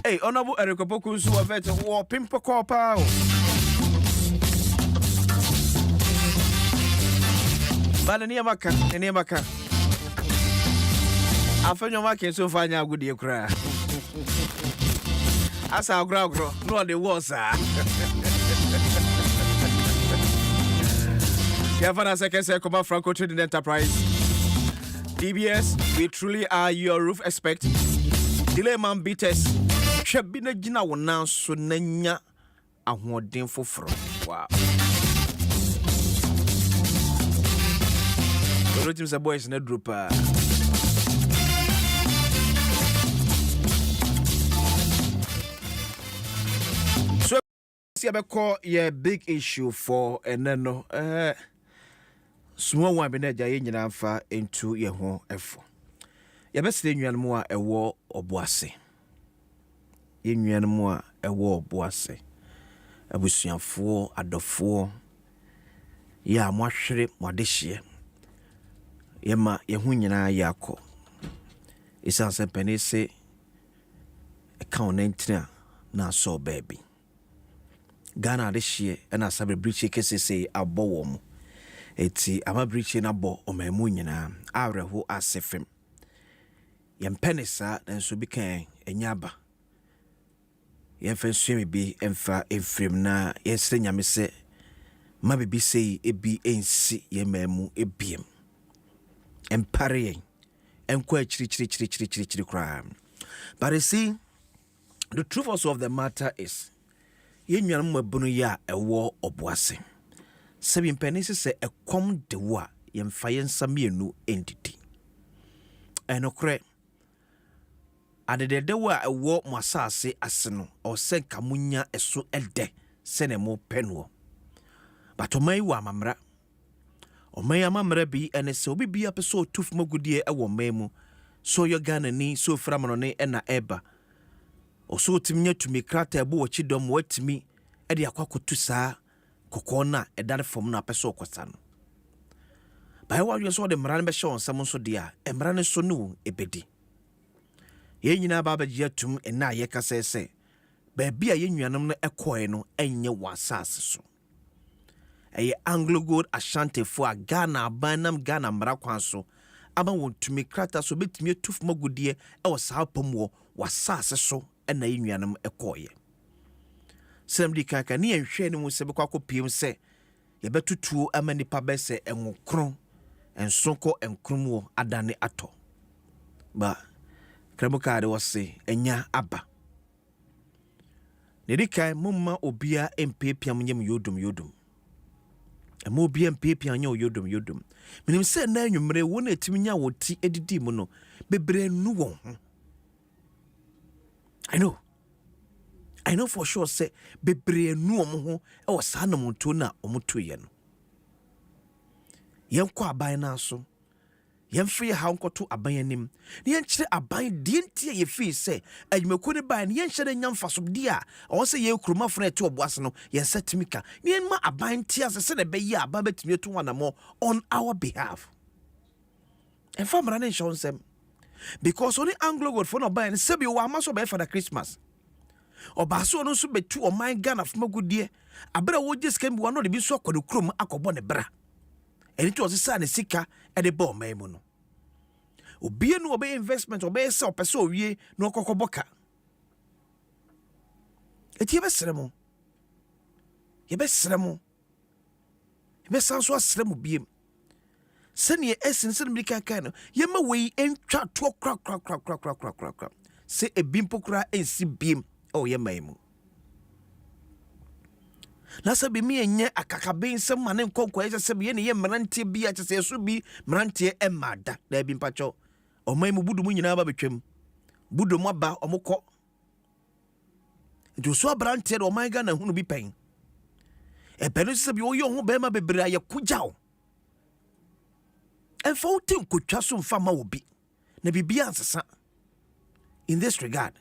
Hey, honorable Erikopoku so vet war pimpo kopa. Bana ni amaka, ni amaka. Afenyo maka so fanya agudi ekura. Asa agro no the was ah. Yavana Sekese Koma Franco Trading Enterprise. DBS, we truly are your roof expert. Delay man beaters. Shabina Jina wana so nanya ahoden foforo. Wow. The teams are boys in a group. So see about your big issue for no small one be na jaye nyina fa into ye ho efo. Ye bese nnuanmu a ewo oboase. Ye nnuanmu a ewo oboase. Abusuafo adofo ya mohwere modehye. Ye ma ye hu nyina yakọ. Isanse penise account na so baby. Ghana adehye na sabe breach kesese abowo mu. Eti ama breach na bo omemu nyina awreho asefem. Yempenisa nso bi kan enyaba. Yemfensue bi emfa efrem na yesre nyame se ma bibi sei ebi ensi yememu ebiem. Empare enkwa chiri kra. But you see, the truth also of the matter is yenwan mabunu ya ewo oboase. Sebi mpenisi se ekom dewa yemfa yensamienu entity. Enokre adedewa ewo mwasase aseno o senka munya eso ede senemo penwo. But omai wa mamra. Omai amamra bi ene se obi bia peso tuf mogudie ewo memu. So yo Ghana ni so framano ne ena eba. Oso timnya tumi krata ebo wo chidom watimi e de akwakotu saa kokona edare fom na peso kwasa no. Ba wa yo so de mran be shon sam so dia e mran so no ebedi. Ye nyina ba ba gia tum ena ye kasese. Ba bia ye nnuanom no ekoe no enye wasase so. Eye Anglo Gold Ashanti fo a Ghana banam Ghana mra kwan so. Aba wontumi krata so betumi tuf magudie e wo saa pomwo wasase so ena ye nnuanom ekoe. Semdi kaka ni enhwe ni mu se bekwa kopiem se ye betutuo ama nipa bese enwokron ensonko enkromuo adane ato. Ba kremokade wose enya aba. Nedika mumma obia empepiam nyem yodum. Ema obia empepiam nya yodum. Minim se na anwumre wona etimi nya woti edidi mu no bebre nu won ho. I know for sure say bebre nu omo ho e wo saa na monto na omoto ye no. Yenkwa aban na so. Yemfie ha nkoto aban anim. Ne yenkyere aban die ntie ye fi se adwumako ne ban ne yenhyere nyamfa so de a wo se ye kuruma fona ete oboase no yensatimika. Ne yenma aban tie ase ne be ye aban betimi etu wanamo on our behalf. And famra ne show nsem. Because only Anglo Gold for no ban se bi wa amaso be for the Christmas. Obaso no so betu o man Ghana fuma gudie abere wo jeskem bi wano de bi so akodo krom akobo ne bra eni to sisa ne sika e de bo man mu no obie no obe investment obe se opese owie no kokoboka eti be seremo ye be sanso asremo biem sene esin sene mika kan ye ma wei entwa to kra se ebimpo kra ensi biem. Oh, ye maimu. Nasa bi mi enye akakabe nsem mane nkonkwa ese se bi ye mrantie bi a se so bi mrantie emada na bi mpacho. O maimu budu mu nyina ba betwem. Budu mu aba omukọ. Nti so abrantie do man Ghana hunu bi pen. E penu se bi o yo ho be ma bebre aye kujao. Emfa uti nkotwa so mfa ma obi. Na bibia ansesa. In this regard,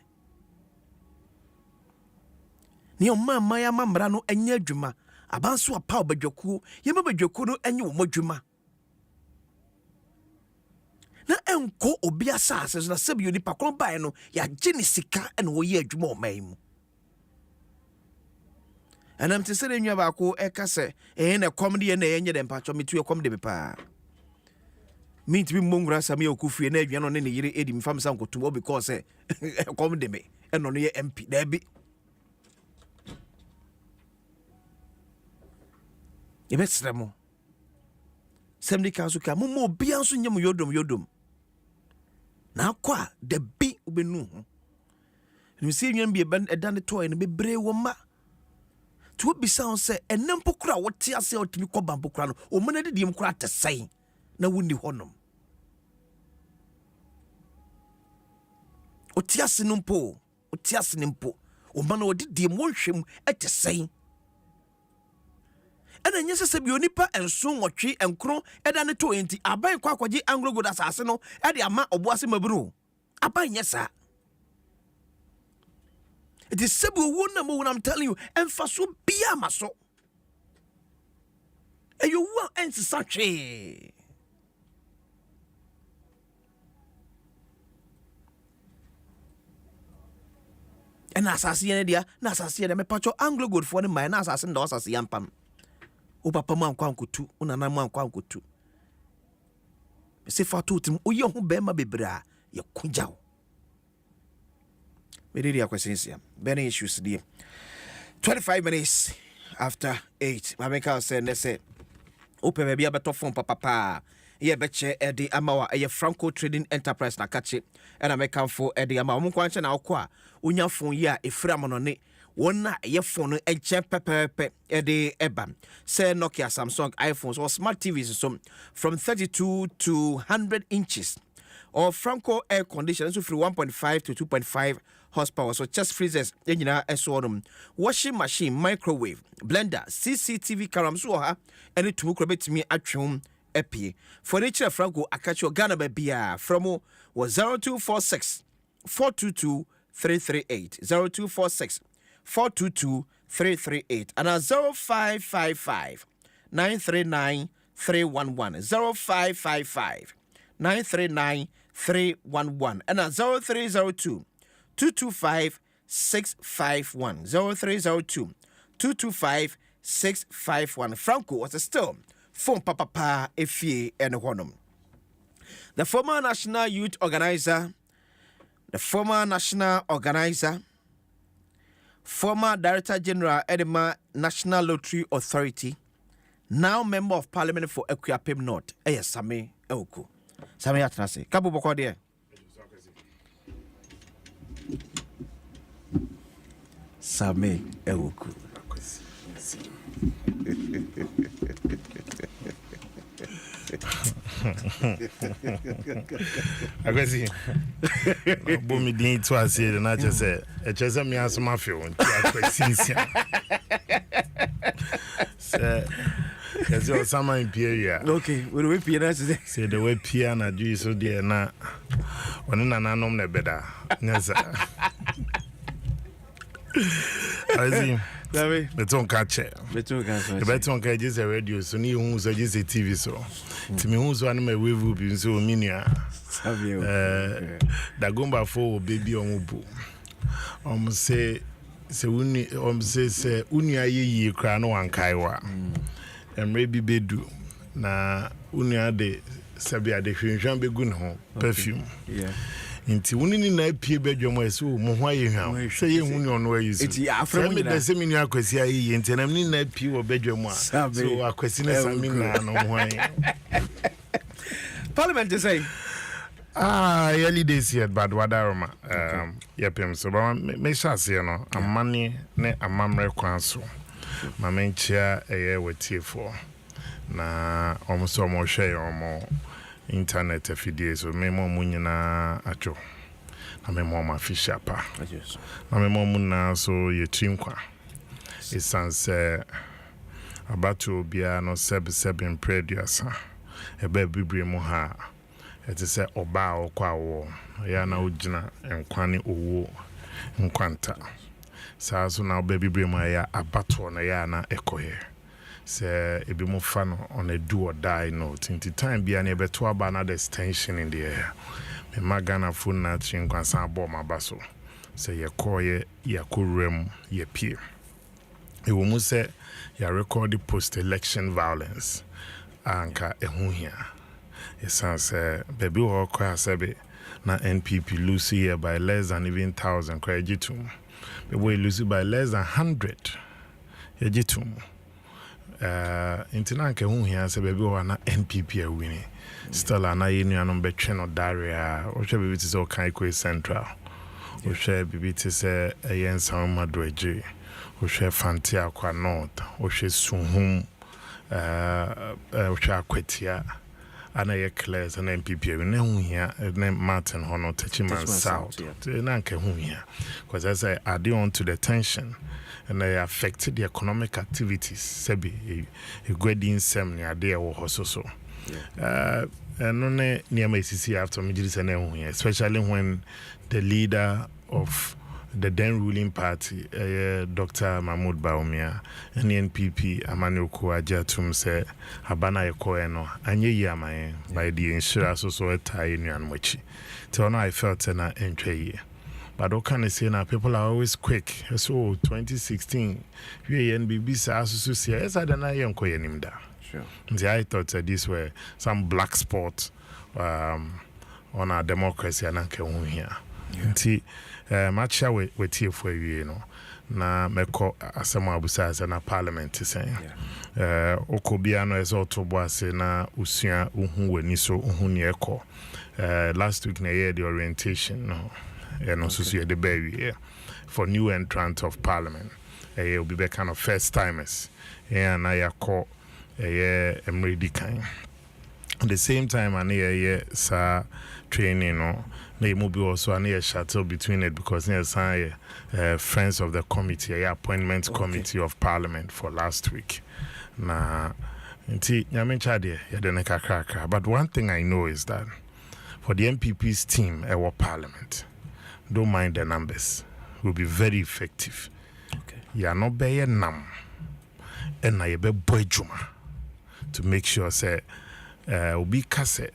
ni o mama ya mamra no anya adwuma abanso apa obadwaku ye mabadwaku no enye wo modwuma na enko obi asase so na sebi onipa kron bae no ya gye sika ene wo ye adwuma o man mu anam te sere nwa ba ko eka se na kom de na yenye de mpacho metu e kom de bepa mint bi mongura same okufie na adwa no ne yire edi mfam sa nkotum because kom de me eno no ye MP da bi Ebesremo semdi kanso ka mo bia nso nyem yodom na akwa da bi ubenu ni se nwan bi edan to en bebre wo ma to bisa on se enem pokura wote ase otimi koba pokura no o mana didi em kura tesai na wuni honom otiase numpo o mana odidi em wonhwem etesai ena nyese se bi onipa enso nwotwe enkro eda ne to enti aban kwa akwaje anglo gold asase no e de ama oboase maburu aban nyesa it is sebu wona mo when I'm telling you emfaso bia maso eyo wa ensisa twe ena asase ye ne dia na asase ye de me pacho anglo gold fo ne mai na asase ndo asase yampam o papa man kwankutu unana man kwankutu se fatu tim o ye ho be ma bebra ye kunjaw me dey akwasensia bene issues dey 25 minutes after 8 my make say ne say open be abeto phone papa ye beche edi amawa ye Franco Trading Enterprise na kache and make am for edi amawa mo kwanche na akwa onya phone ye a efra monone wona ye phone enche pepepe ede eba say Nokia, Samsung, iPhones or smart TVs so from 32 to 100 inches or Franco air conditioners so from 1.5 to 2.5 horsepower so chest freezers enyina esodum washing machine, microwave, blender, CCTV camera so ha ene tumu kro betimi atwem epie furniture Franco akacho Ghana bia from 0246 422 338 0246 422 338 and 0555 939 311 0555 939 311 and 0302 225 651 0302 225 651 Franco was still phone papa efie and honum. The former national organizer, former Director General Edema National Lottery Authority, now Member of Parliament for Equiapem North, Same Eoku. Same Atrase. Kabu boko there. Same Eoku. Agwesi bo mi din to ase na che se e che se mi asoma fe won ti akwesinsia se kasi o sama imperial okay we we pia na se de we pia na ju so de na oni na nanom na beda nyasa azi Davi beton kache beton ka just a radio so ni hu so just a TV so timi hu so anima wevu bi so minua da gomba fo baby omubu se uni ayeyi kra no wankaiwa emre bi bedu na uni ade sabi ade hwenhwan begu ne ho perfume inti woni ni na pie badwamo ese o mo ho aye hwan se ye hu ni ono ayi so iti afra me da se mini akwasi aye inti na ni na pie wo badwamo a so akwasi na sami na no ho aye Parliament to say early days here bad wadaroma yepem so ba me shase no amane ne amamre kwan so ma menchia eye wetiefo na omuso mo hwe omo internet afidie so memo munyina acho na memo ma fisha pa na memo munna so yetrim kwa isanse abato bia no seb preduasa ebe bibire mu ha ete se oba okwa wo ya na ogina enkwane owo nkwanta saa so na oba bibire mu ya abato na ya na ekoye say ebi mo fa no on a do or die note into time be an ebe to aba there's tension in the air me magana fu na chin kwansan abo mabaso say ye koye ye kurem ye pie e wo mu say ya record the post election violence anka ehu hia it sounds baby wo kwa sebe na NPP lose here by less than even 1,000 kwa jitum we will lose by less than 100 jitum intina nke hu hia se baby wo na NPP a winning still ana yenu anom betwe no daria o hwe bibi tse o kan ko central o hwe bibi tse yensa madweje o hwe fanti akwa north o hwe sunhum o hwe akwatia ana ye class ana MPP na hu hia na Martin hono Techiman South na nke hu hia because as I add on to the tension and they affected the economic activities sebi a grading sem ne ade wo hososo no ne niama isisi after mijiri na hu hia especially when the leader of the then ruling party Dr. Mahmoud Baumia and the NPP Amanyoku Ajatum say Habana Yeko no anye yamae by the insurance so etai nuan mochi so now I felt na entwe but what can I say now people are always quick so 2016 we NBB sa so say esa da na yenko yenimda sure I thought that this were some black spot on our democracy and anke hu hia nti matcha with here for you know na meko asema abusa na parliament saying okobia no ezo tobo ase na usua uhu wani so uhu ne eko last week na year the orientation no and also see the baby for new entrant of parliament will be kind of first timers and I call emredi kind at the same time and sa training no they will be also a shuttle between it because there's friends of the committee, appointment committee of parliament for last week. Na nti nyamenchade ya deneka kraka. But one thing I know is that for the MPP's team our parliament, don't mind the numbers, will be very effective. Okay. Ya no be nam and na yebe boy juma to make sure say obi kase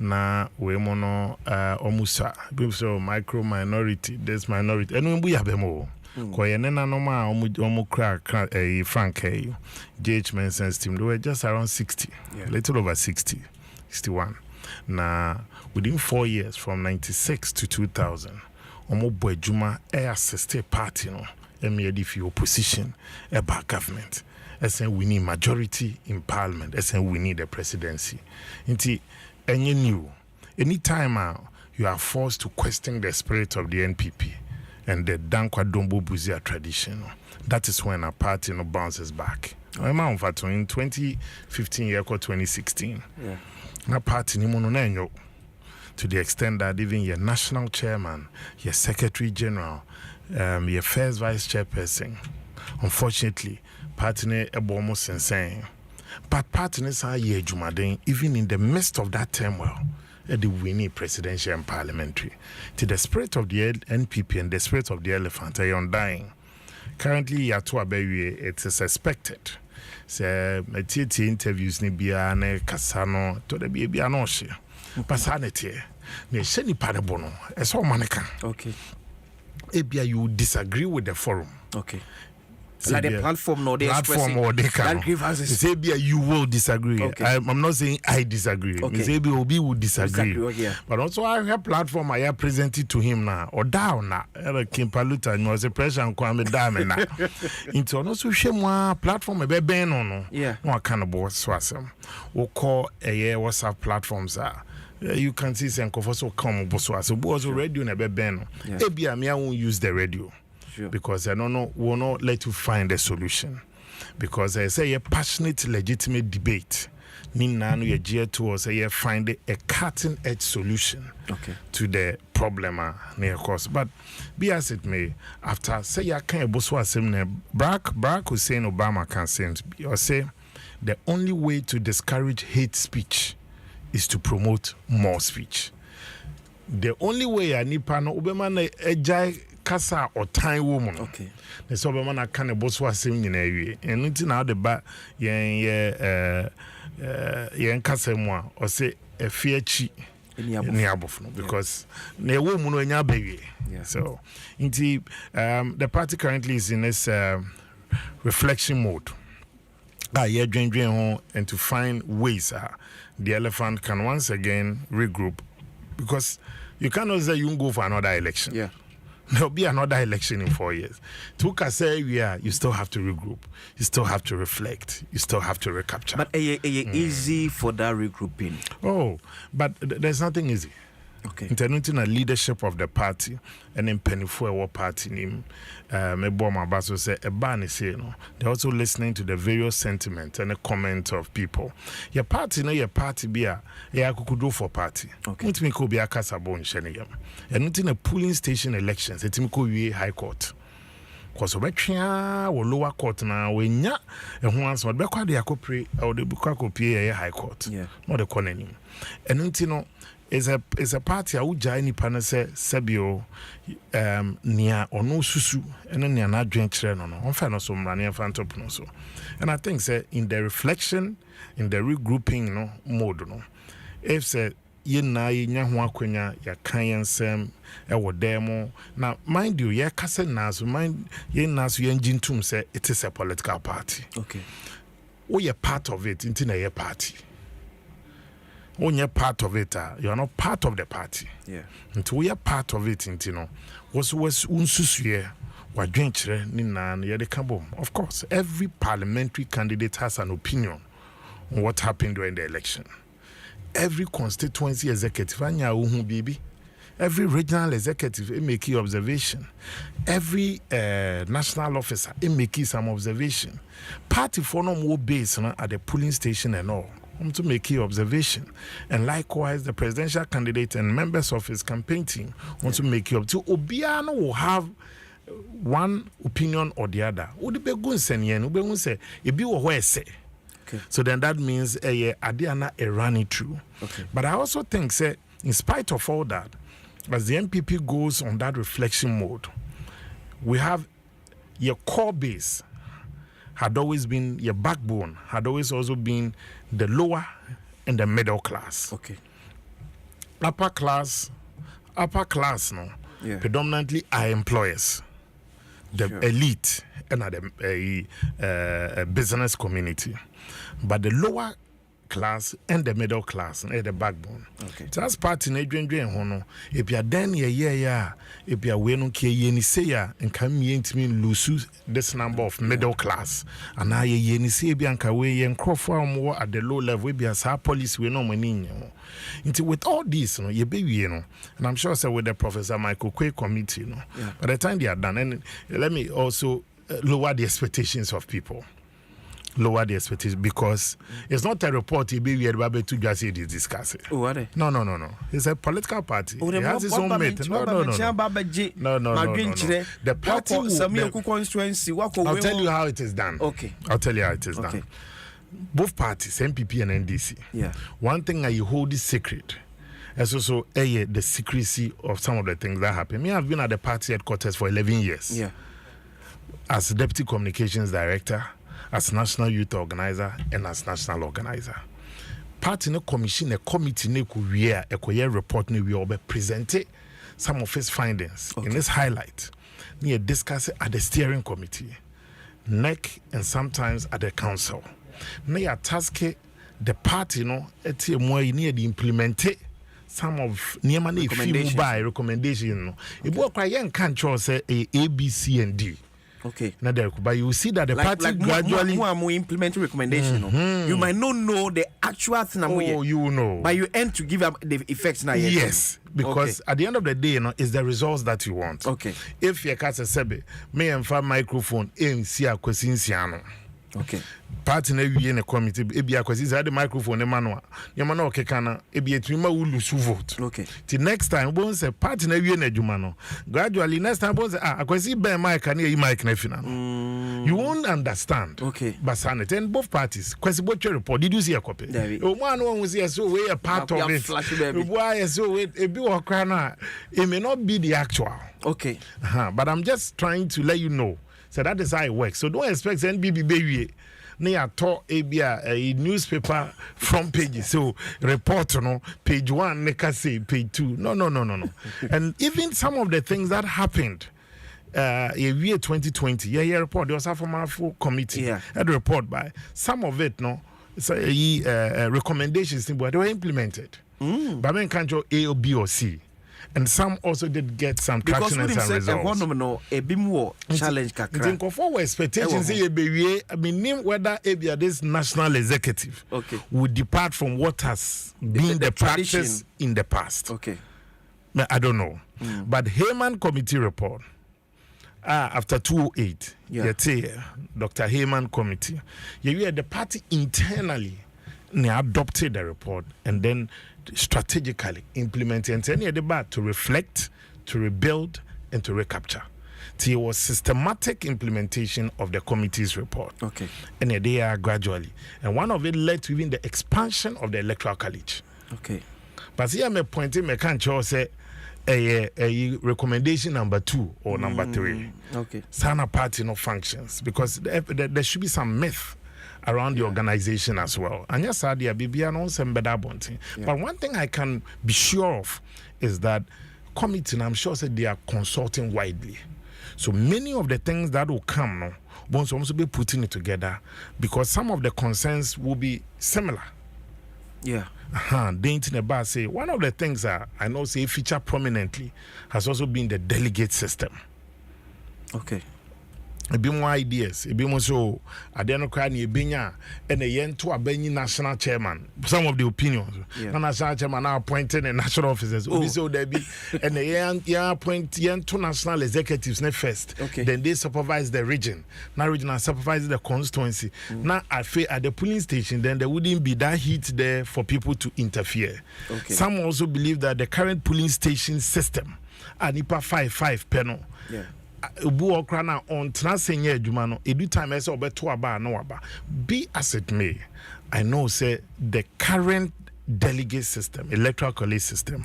na we mono omusa so micro minority this minority enu mbu ya bemo ko ye nena no ma omu kra frank JH Menson's team they were just around 60 little over 60 61 na within 4 years from 96 to 2000 omu boejuma assist party no emi fi opposition about government as we need majority in parliament as we need the presidency nti any new anytime you are forced to question the spirit of the NPP and the Dankwa Dombo Buzia tradition, that is when a party no bounces back. In 2015 year 2016, na party ni mono to the extent that even your national chairman, your secretary general, your first vice chairperson, unfortunately, party ne almost insane. But partners are here, Jumaden, even in the midst of that turmoil, the winning presidential and parliamentary. To the spirit of the NPP and the spirit of the elephant are undying. Currently, it is suspected. So, interviews ni biya ne kasano to the baby anoshi. Pasanity. Ne sheni panebono. It's all maneka. Okay. Ebia you disagree with the forum. Okay. Like the platform or the platform or they can say you will disagree. Okay. I'm not saying I disagree. Okay. Say Obi will disagree. But also I have platform I have presented to him now or down now. Kim Paluta was a pressure and Kwame Dame now. Into also share more platform a be no. Yeah. No kind of boss swasem. Or call a WhatsApp platforms are. You can see some also come boss so was radio na be no. Ebia me I won't use the radio. Sure. Because I don't know, will not let you find a solution. Because I say a passionate, legitimate debate. Ninanu ye gear towards say find a cutting edge solution to the problem near course. But be as it may, after say ya can't boswa semne Barack Hussein Obama can say or say the only way to discourage hate speech is to promote more speech. The only way a nipa no obema na ejai kasa or time woman. Okay. The Sobamana can a boss was singing in a way. And it's now the back, yen Casemwa or say a fear cheat. Because ne woman when your baby. So the party currently is in this reflection mode. You're drinking home and to find ways the elephant can once again regroup, because you cannot say you go for another election. Yeah. There'll be another election in 4 years. To say you still have to regroup. You still have to reflect. You still have to recapture. But easy for that regrouping. Oh, but there's nothing easy. Okay. International leadership of the party and then penny for our party name. Meboma Basso say a ban is here. They're also listening to the various sentiments and the comment of people. Your party, no, your party be a could do for party. Okay. It could be a casabon shenigam. And not in a polling station elections, it could be high court. Because or lower court now when ya and once what back the acopre or the bukakopi a high court. Yeah. Not the corner. And is a party I would join ni panase Sebio near or no susu and then na drink no on fan so mrani fan so. And I think say in the reflection, in the regrouping mode if say ye na nya ho akwanya ya kan yensem e wo demo na mind you ye kase na so mind ye na so ye njintum say it is a political party. Okay. We are part of it into na ye party. When you're part of it, you're not part of the party. Yeah. Until we are part of it, was unsusuye, wa drenchre nina yede kabo. Of course, every parliamentary candidate has an opinion on what happened during the election. Every constituency executive, every regional executive, make observation. Every national officer, make some observation. Party for no more base at the polling station and all. To make key observation, and likewise the presidential candidate and members of his campaign team want to make up to Obiano will have one opinion or the other. So then that means Adiana a running through. Okay. But I also think say in spite of all that, as the MPP goes on that reflection mode, we have your core base had always been your backbone, had always also been the lower and the middle class. Okay. Upper class, predominantly are employers, the elite, and the business community. But the lower class and the middle class and the backbone. Okay. So that's part in Adrian Hono. If you're then if you're wenu ki say and come lose this number of middle class. And now ye say bianca way and crowd more at the low level we be as our police we no money. Into with all this, ye baby, and I'm sure so with the Professor Michael Quay committee, by the time they are done, and let me also lower the expectations of people. Lower the expectations because it's not a report to just say this discuss it. Oh, no. It's a political party. It has its own mate. No. The party I'll tell you how it is done. Okay. I'll tell you how it is done. Both parties, MPP and NDC. Yeah. One thing that you hold is secret. It's also the secrecy of some of the things that happen. Me, I've been at the party headquarters for 11 years. Yeah. As Deputy Communications Director, as national youth organizer, and as national organizer. Party no commission, a committee ne kuya, a koye report ne we obe presented some of his findings in this highlight. Near discuss it at the steering committee, NEC, and sometimes at the council. Near task the party eti more near the implemented some of nearly few by recommendation. It work like young can't say A, B, C, and D. Okay. But you see that the party gradually more implement recommendation. You might not know the actual thing. You know. But you end to give up the effects now. Yes, because at the end of the day, it's the results that you want. Okay. If your cat says, "Me and find microphone in see questions." Okay. Party na wie na committee e bia kwasi say the microphone e manual ye ma na okeka e bia tumi ma wo lose vote. Okay. Till next time bon say party na wie na adwuma no gradually next time bon say akwasi ben mic na e mic na fina no. You won't didn't understand. Okay. Basanet and both parties. Kwesiboche report. Did you see a copy? One was here, so we are part of it. Why so it be it may not be the actual. Okay. But I'm just trying to let you know. So that is how it works. So don't expect NBB baby. Near talk a newspaper front page. So report page 1, neka say page 2. No. And even some of the things that happened year 2020, yeah, report. There was a former full committee had a report by some of it, recommendations, but they were implemented. But then can't show A or B or C. And some also did get some traction and some results. A bit more challenge. Think of our expectations. I mean, whether this national executive would depart from what has been the practice in the past. Okay, I don't know. But Heyman Committee report after 2008, Dr. Heyman Committee, the party internally adopted the report and then strategically implementing any debate to reflect, to rebuild, and to recapture. It was systematic implementation of the committee's report. Okay. And they are gradually. And one of it led to even the expansion of the electoral college. Okay. But here I'm pointing, I can't say a recommendation number 2 or number 3. Okay. Sana party no functions because there should be some myth around the organization as well. And yes, but one thing I can be sure of is that committee, I'm sure that they are consulting widely. So many of the things that will come won't also be putting it together because some of the concerns will be similar. Yeah. About say one of the things that I know say feature prominently has also been the delegate system. Okay. A bit more ideas, a bit more so. I don't know, and a yen to a Benny national chairman. Some of the opinions. National chairman now appointed and national officers. So there be and the yen appoint yen to national executives first. Okay. Then they supervise the region. Now regional supervise the constituency. Now at the polling station, then there wouldn't be that heat there for people to interfere. Okay. Some also believe that the current polling station system, Anipa 5 penal. Yeah. On transcendental jumano edu time ese obeto aba no aba be as it may. I know say the current delegate system, electoral college system,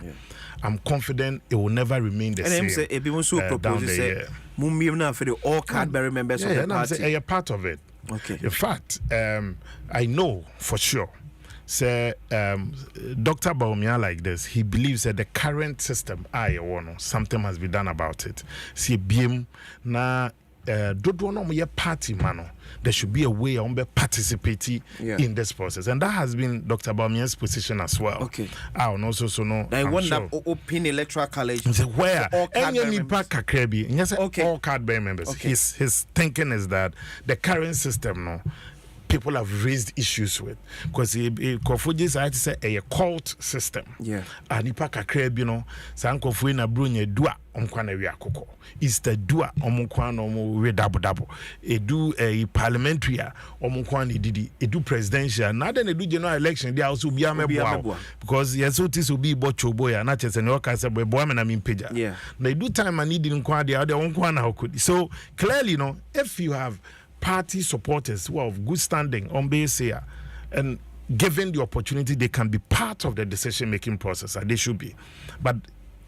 I'm confident it will never remain the same. And say ebi mo so propose say mumiem na for the all Cadbury members of the party. Say a part of it. Okay. In fact, I know for sure. Say Dr. Baumia like this, he believes that the current system, something must be done about it. See, BM na party mano. There should be a way on participating in this process, and that has been Dr. Baumia's position as well. Okay. I also so know. I want that open electoral college where all Cadbury all Cadbury members. Okay. His thinking is that the current system people have raised issues with because Kofuji I say a cult system. Yeah. Anipa kakra sankofu na brunye dua omkwana wi akoko. Easter dua omkwana omo we dabo. Edu parliamentary omkwana didi. Edu presidential. Na then edu general election they also be amebo because yes so this will be bocho boy na chese ne oka se boy me na mimpeja. Yeah. Na edu time and need nkwa they omkwana hokudi. So clearly if you have party supporters who are of good standing on base here and given the opportunity they can be part of the decision making process and they should be, but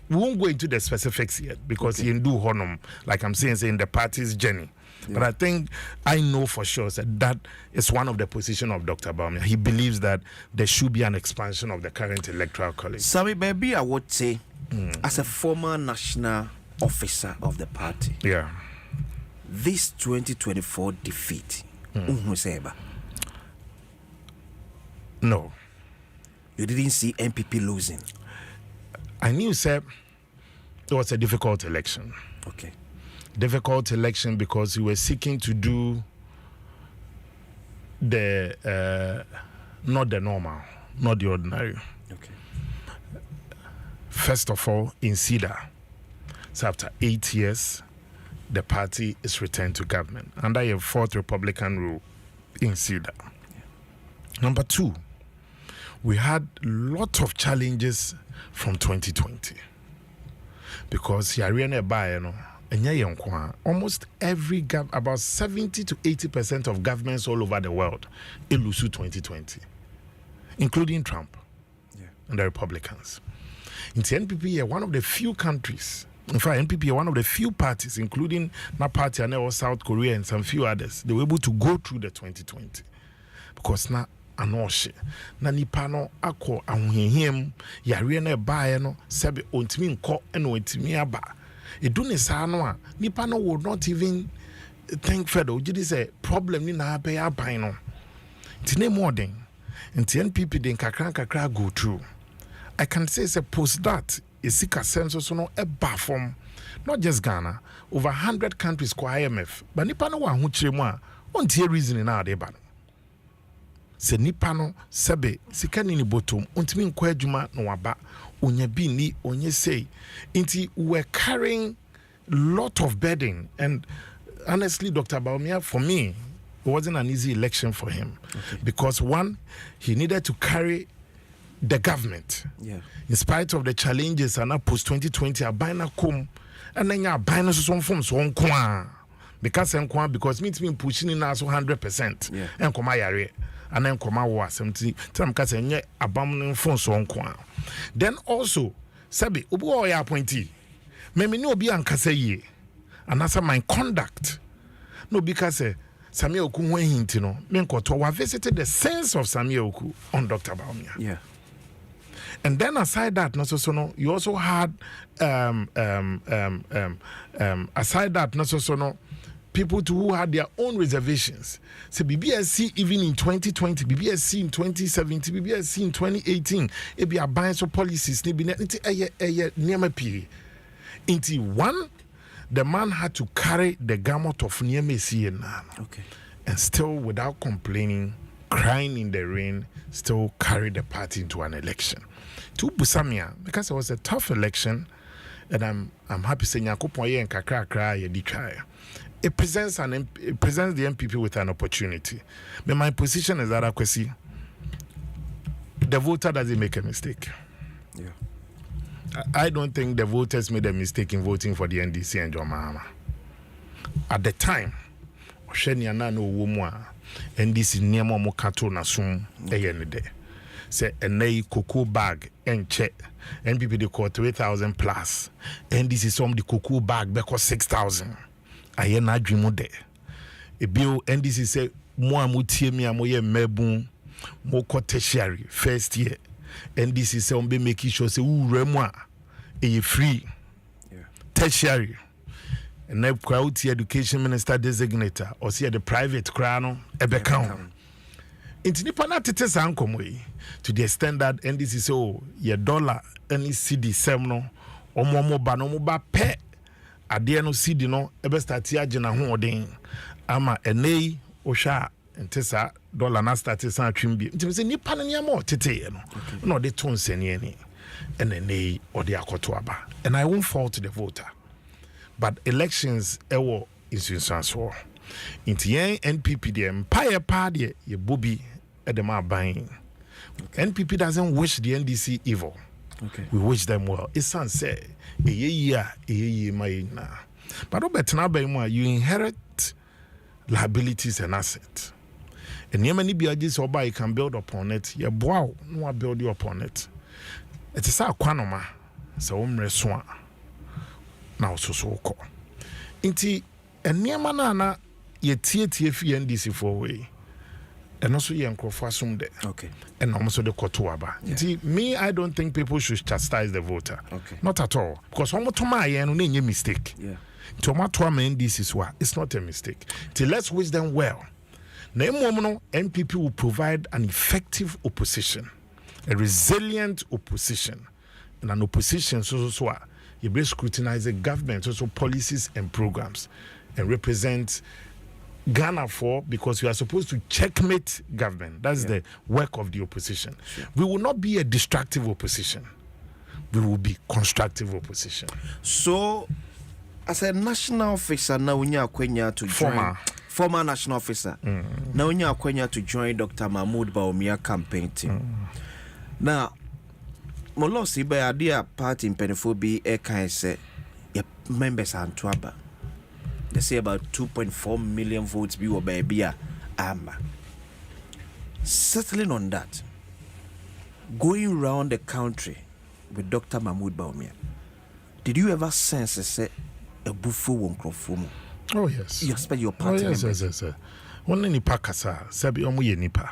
we won't go into the specifics yet because you do honor like I'm saying in the party's journey. But I think I know for sure that is one of the position of Dr. Baumia. He believes that there should be an expansion of the current electoral college. Sorry, maybe I would say as a former national officer of the party, this 2024 defeat, no. You didn't see MPP losing. I knew, sir, it was a difficult election. Okay. Difficult election because we were seeking to do the not the normal, not the ordinary. Okay. First of all, in Cedar, so after 8 years, the party is returned to government under a fourth Republican rule in Cedar. Number 2, we had a lot of challenges from 2020 because Yariane Baye, almost every about 70 to 80% of governments all over the world lose 2020, including Trump and the Republicans. In the NPP, one of the few countries. In fact, NPP are one of the few parties, including that party and South Korea and some few others, they were able to go through the 2020 because now anoshe na nipa no akọ ahohiem yare na bae no sebe ontimi nkọ na ontimi aba edune saa no a nipa no would not even think further ojidi say problem ni na be aban no tine modern nti NPP den kakra go through. I can say it's a post that is sika census no eba from not just Ghana, over 100 countries ko IMF but nipa no wa ho kire mu a ontie reason na ade ba no se nipa no sebe sika ni bottom ontimi nkọ adwuma no waba onya bi ni onye say nti we're carrying lot of burden. And honestly, Dr. Baumia, for me, it wasn't an easy election for him because one, he needed to carry the government in spite of the challenges and post 2020 abina come and then abina so from so on because me been pushing in us 100% and come yare and then come out 70 time case nye abam phone so on. Then also sabi obo ya appointee me no obi ankasa ye and as my conduct no because Samuel Oku when hinti no me nkoto wa visited the sense of Samuel Oku on Dr. Baumia. And then aside that, you also had aside that, people who had their own reservations. So BBSC even in 2020, BBSC in 2017, BBSC in 2018, it be a bias of policies. Into one, the man had to carry the gamut of and still without complaining, crying in the rain, still carry the party into an election. To Busamia, because it was a tough election, and I'm happy saying Yakupoye and Kakra ye try. It presents the MPP with an opportunity. But my position is that the voter doesn't make a mistake. I don't think the voters made a mistake in voting for the NDC and John Mahama. At the time, Osheniana no womwa NDC niemo mo kato na sum eyenede. Say a cocoa bag and check NPP they call 3,000 plus. NDC some the cocoa bag because 6,000. I na dream de. A bill NDC say mo amutie mi amoye mebun mo ko tertiary first year. NDC say on be making sure say remwa e free tertiary. And now crowd education minister designator or see the private crown ebe count. Into nipa na tete sankomo yi to the extent that NDC so ye dollar any CD sem no omo ba no mo ba pe ade no CD no ebe start agena ho odin ama enei ohwa ntesa dollar na start san atwimbi nti se nipa na niam tete ye no no de ton sene ani enei ode akoto aba. And I won't fault the voter, but elections ewo insuranso into NPP the empire party ye Bobby Edema buying. NPP doesn't wish the NDC evil. We wish them well. It's say a year na. But you inherit liabilities and assets. And many biages or by can build upon it. Ye wow, no build you upon it. It is a quanoma, so reswa. Now so call. Inti and near manana ye TF NDC for way. And also ye assume there. And also the kotuaba. Me, I don't think people should chastise the voter. Not at all. Because one to my any mistake. Tomato NDC is what it's not a mistake. Let's wish them well. NPP will provide an effective opposition, a resilient opposition, and an opposition so you will scrutinize the government, also policies and programs, and represent Ghana for, because we are supposed to checkmate government. That's the work of the opposition. We will not be a destructive opposition. We will be constructive opposition. So, as a national officer, now we are Kwenya to join. Former national officer. Now we are Kwenya to join Dr. Mahmoud Baumia campaign team. Now, Molo Sibe Adia party in Penefobi Eka say your members are Antuaba. They say about 2.4 million votes be or baby ama. Settling on that, going around the country with Dr. Mahmoud Baumia, did you ever sense a buffo wonkrofum? Oh yes. You expect your party members? Yes. One nipa kasa, sabi omo ye nipa.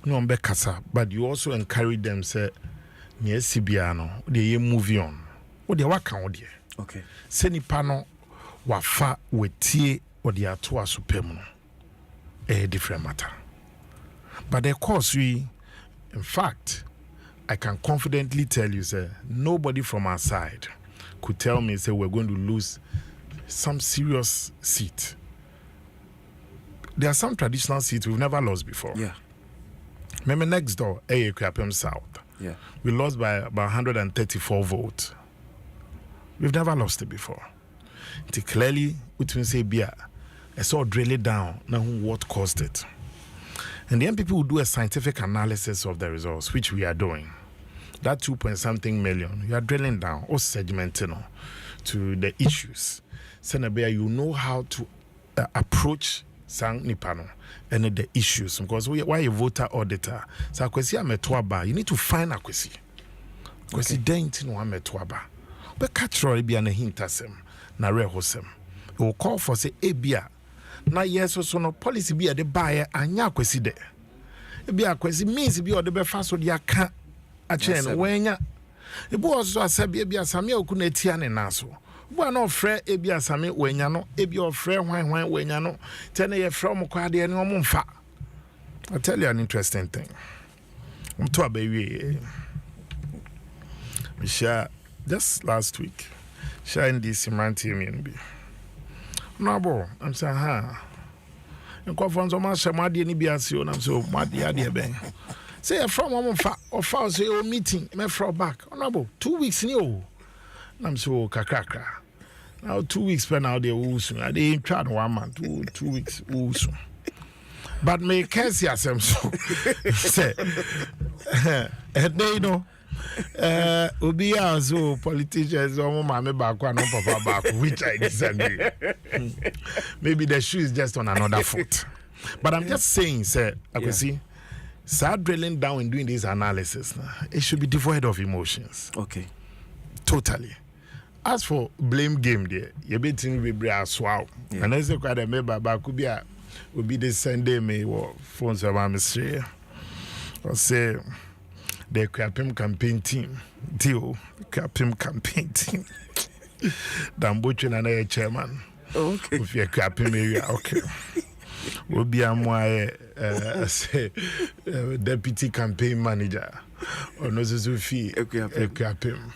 No be kasa, but you also encourage them say, "Nye sibiano, de ye move on. O de waka o de." Okay. Se nipa no wafa wetie o de ato asopem no. A different matter. But of course in fact, I can confidently tell you, sir, nobody from our side could tell me, say, we're going to lose some serious seat. There are some traditional seats we've never lost before. Yeah. Remember next door, Krapem South. Yeah. We lost by about 134 votes. We've never lost it before. It clearly, we can say, I saw drill it down, now what caused it. And then people will do a scientific analysis of the results, which we are doing. That 2.something million, you are drilling down or segmenting to the issues. Senabea, you know how to approach Sang Nipano and the issues. Because why a voter auditor? So Akwesi Ametuaba, you need to find Akwesi. Because he didn't know Ametuaba. But catch Roy be an hintasem, na rehosem. It will call for say Abia. Na yes so no policy be the buyer anya Akwesi de. Ebi Akwesi means be or the befaso de aka a chain wenya. Ebu also asabi ebi asame okuna etia ne naso. Bo na ofre ebi asame wenya no, ebi ofre hwan wenya no. Tell ye from kwade ne omumfa. I'll tell you an interesting thing. To abawi. Misha just last week. Shine this Simanti be. No bo, I'm saying ha. Nko for so much made ni biase o na so made ade ben. Say from one or found say o meeting me from back. Honorable 2 weeks ni o. Na so kakrakra. Now 2 weeks per now they usu. I dey try 1 month, 2 weeks usu. But me case yasem so. Say they know obi so politicians or mama back one papa back, which I disagree. Maybe the shoe is just on another foot. But I'm just saying, sir, I can see, start drilling down and doing this analysis. It should be devoid of emotions. Okay. Totally. As for blame game there, you be thinking we bring a swap. And as a quite a member back could be the Sunday me or phones of my mystery. Or say the Krapim campaign team. Deal Krapim campaign team. Dambuchin and a chairman. Okay. If you're Krapim area, okay. Will be a more say deputy campaign manager or no Sufi Krapim.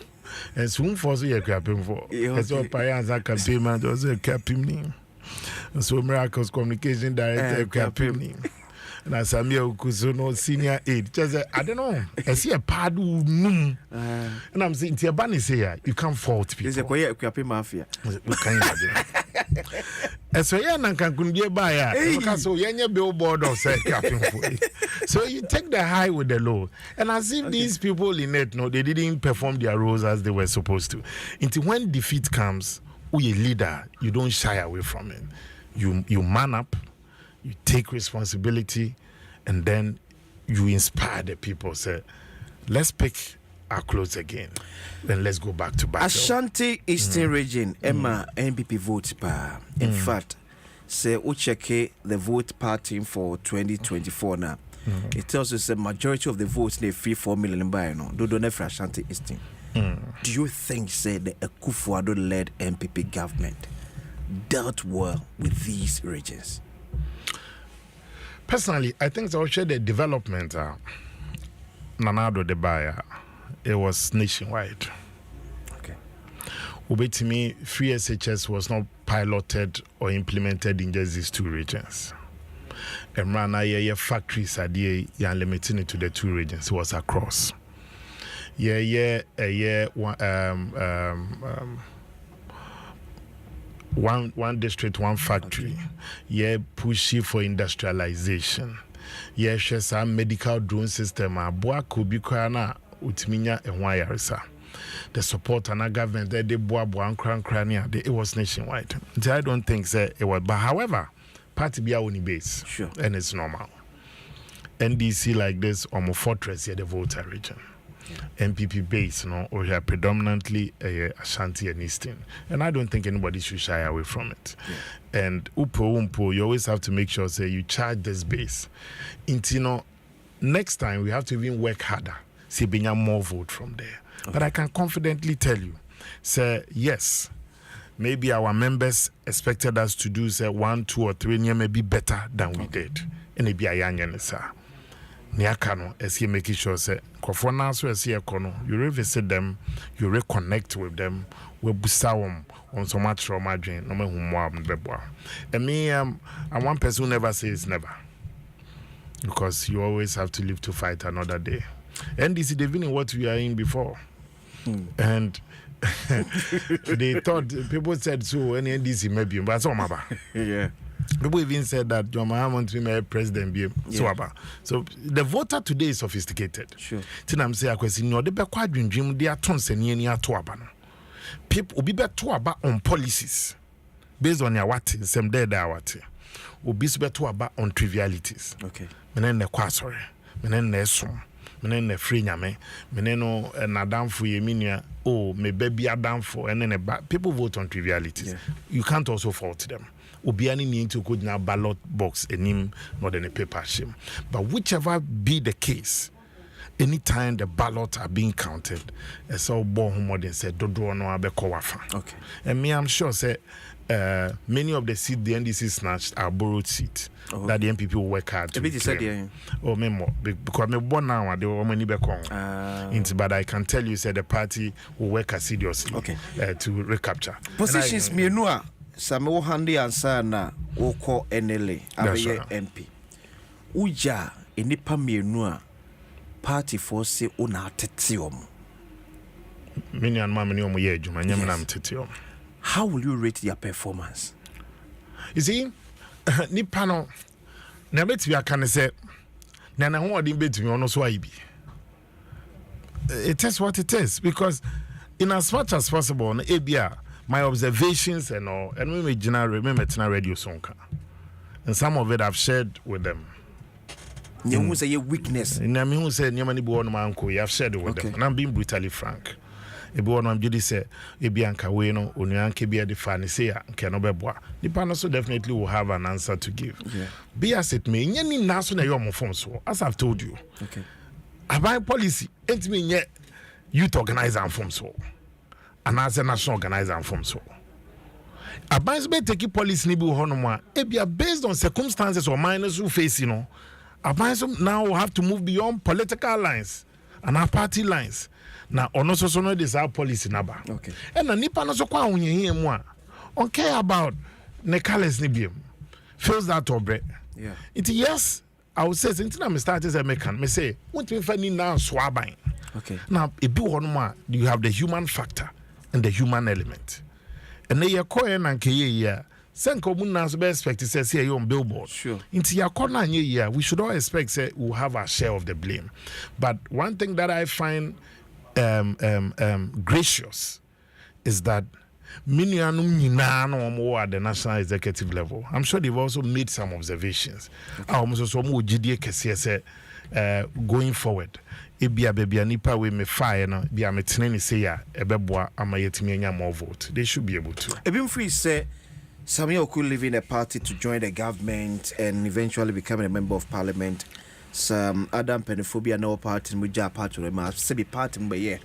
And soon for the Krapim for. As all Payans are campaign manager, also Krapim name. So Miracles Communication Director Krapim name. Na Samuel Kuzuno senior aide. Just I don't know. I see a padu num. And I'm saying Tiabani say you can't fault people. There's a quiet Krapi mafia. What kind of idea? And so yeah, nan can be buyer. Because so yeah, billboard or say so you take the high with the low. And as if these people in it, no, they didn't perform their roles as they were supposed to. Until when defeat comes, we a leader, you don't shy away from it. You man up. You take responsibility, and then you inspire the people. Say, let's pick our clothes again, then let's go back to battle. Ashanti Eastern Region, Emma NPP vote pa. In fact, say Ucheke the vote party for 2024 now. It tells us the majority of the votes they free 4 million by no. Do don't for Ashanti Eastern. Do you think say the Akufo-Addo led NPP government dealt well with these regions? Personally, I think so. The development, Nanado de Baya, it was nationwide. Okay. To me, free SHS was not piloted or implemented in just these two regions. And Rana, factories are there, you're limiting it to the two regions. It was across. One district, one factory. Yeah, pushy for industrialization. Yeah, some medical drone system. Boa could be kana utiminya and wayarisa. the support and our government that they it was nationwide. I don't think it was. But however, party be our only base. Sure. And it's normal. NDC like this, almost fortress here, the voter region. MPP base, or here predominantly Ashanti and Eastern. And I don't think anybody should shy away from it. Yeah. And umpo, you always have to make sure say you charge this base. Next time we have to even work harder. See, bring more vote from there. Okay. But I can confidently tell you, say yes, maybe our members expected us to do say 1, 2, or 3 years maybe better than we did. And maybe a young sir. Niakano, as he making sure say, Kofona so as he kono, you revisit them, you reconnect with them, we busawum on so much trauma drain, no more beboa. And me, I'm one person who never says never. Because you always have to live to fight another day. And this is even what we are in before. And they thought, people said so, and NDC maybe, but it's all my bad. Yeah. People even said that John Mahama to be my president. So the voter today is sophisticated. Sure. I'm saying, no, they be quite dream. They are tons and near to abano. People will be better about on policies based on your what same day that what will be better about on trivialities. Okay. Menen ne kwasore, menen ne som, menen ne free nyame, menen no na damfo ye minia. Oh, me baby adamfo and then people vote on trivialities. Yeah. You can't also fault them. Obiani need to go in a ballot box and him more than a paper shame. But whichever be the case, anytime the ballots are being counted, it's all born more than said, do no abekowafa. Okay. And me, I'm sure say many of the seats the NDC snatched are borrowed seats that the MPP will work hard to claim. Oh, me more because me born now they were many bekong. But I can tell you, say the party will work assiduously to recapture positions. Me no. Samuel Handi ansana woko NLA abeye MP uja enipa mienu a party force una tete omo many and mama ni omo ye adwuma nyam na mtete omo. How will you rate their performance? You see, nipa no na beti aka ne say na na ho odin betumi ono so ayi bi. It is what it is because in as much as possible na ebia my observations and all, and we remember Tina Radio Sonka. And some of it I've shared with them. You say your weakness. And I mean, who said, Yamani Buon Manko, you have shared it with them. And I'm being brutally frank. A boy, I'm Judy said, Ebianca Weno, Unyanke be a define, say, Canobebois. The panel so definitely will have an answer to give. Yeah. Be as it may, Yanni Nassau, your phone, so as I've told you. Okay. I buy policy, ain't me yet youth organizer and form so. And as a national organizer and from so. A bank may take policy nibu honoma. It be based on circumstances or minors who face, A bank now will have to move beyond political lines and our party lines. Now, on so no this our policy number. Okay. And a nipa no so kwa unye here moi. On care about ne colors nibium. Feels that obre. Yeah. It yes, I would say since I'm starting as a mechanic, me say, what we find now swabbing. Okay. Now, if you want you have the human factor and the human element. And they are coin and kaya. Senko Munas be expect to say here on billboard. Sure. Into your corner year, we should all expect say we'll have our share of the blame. But one thing that I find gracious is that Minianum Ninano at the national executive level. I'm sure they've also made some observations. I almost saw more GDA going forward. Ebia baby anipa we me fire no bia metene say ya ebeboa amayetimi anya more vote. They should be able to. Ebim free say Samuel could leave in a party to join the government and eventually become a member of parliament. Some Adom Penophobia no party muja party ma say be party mbe ye.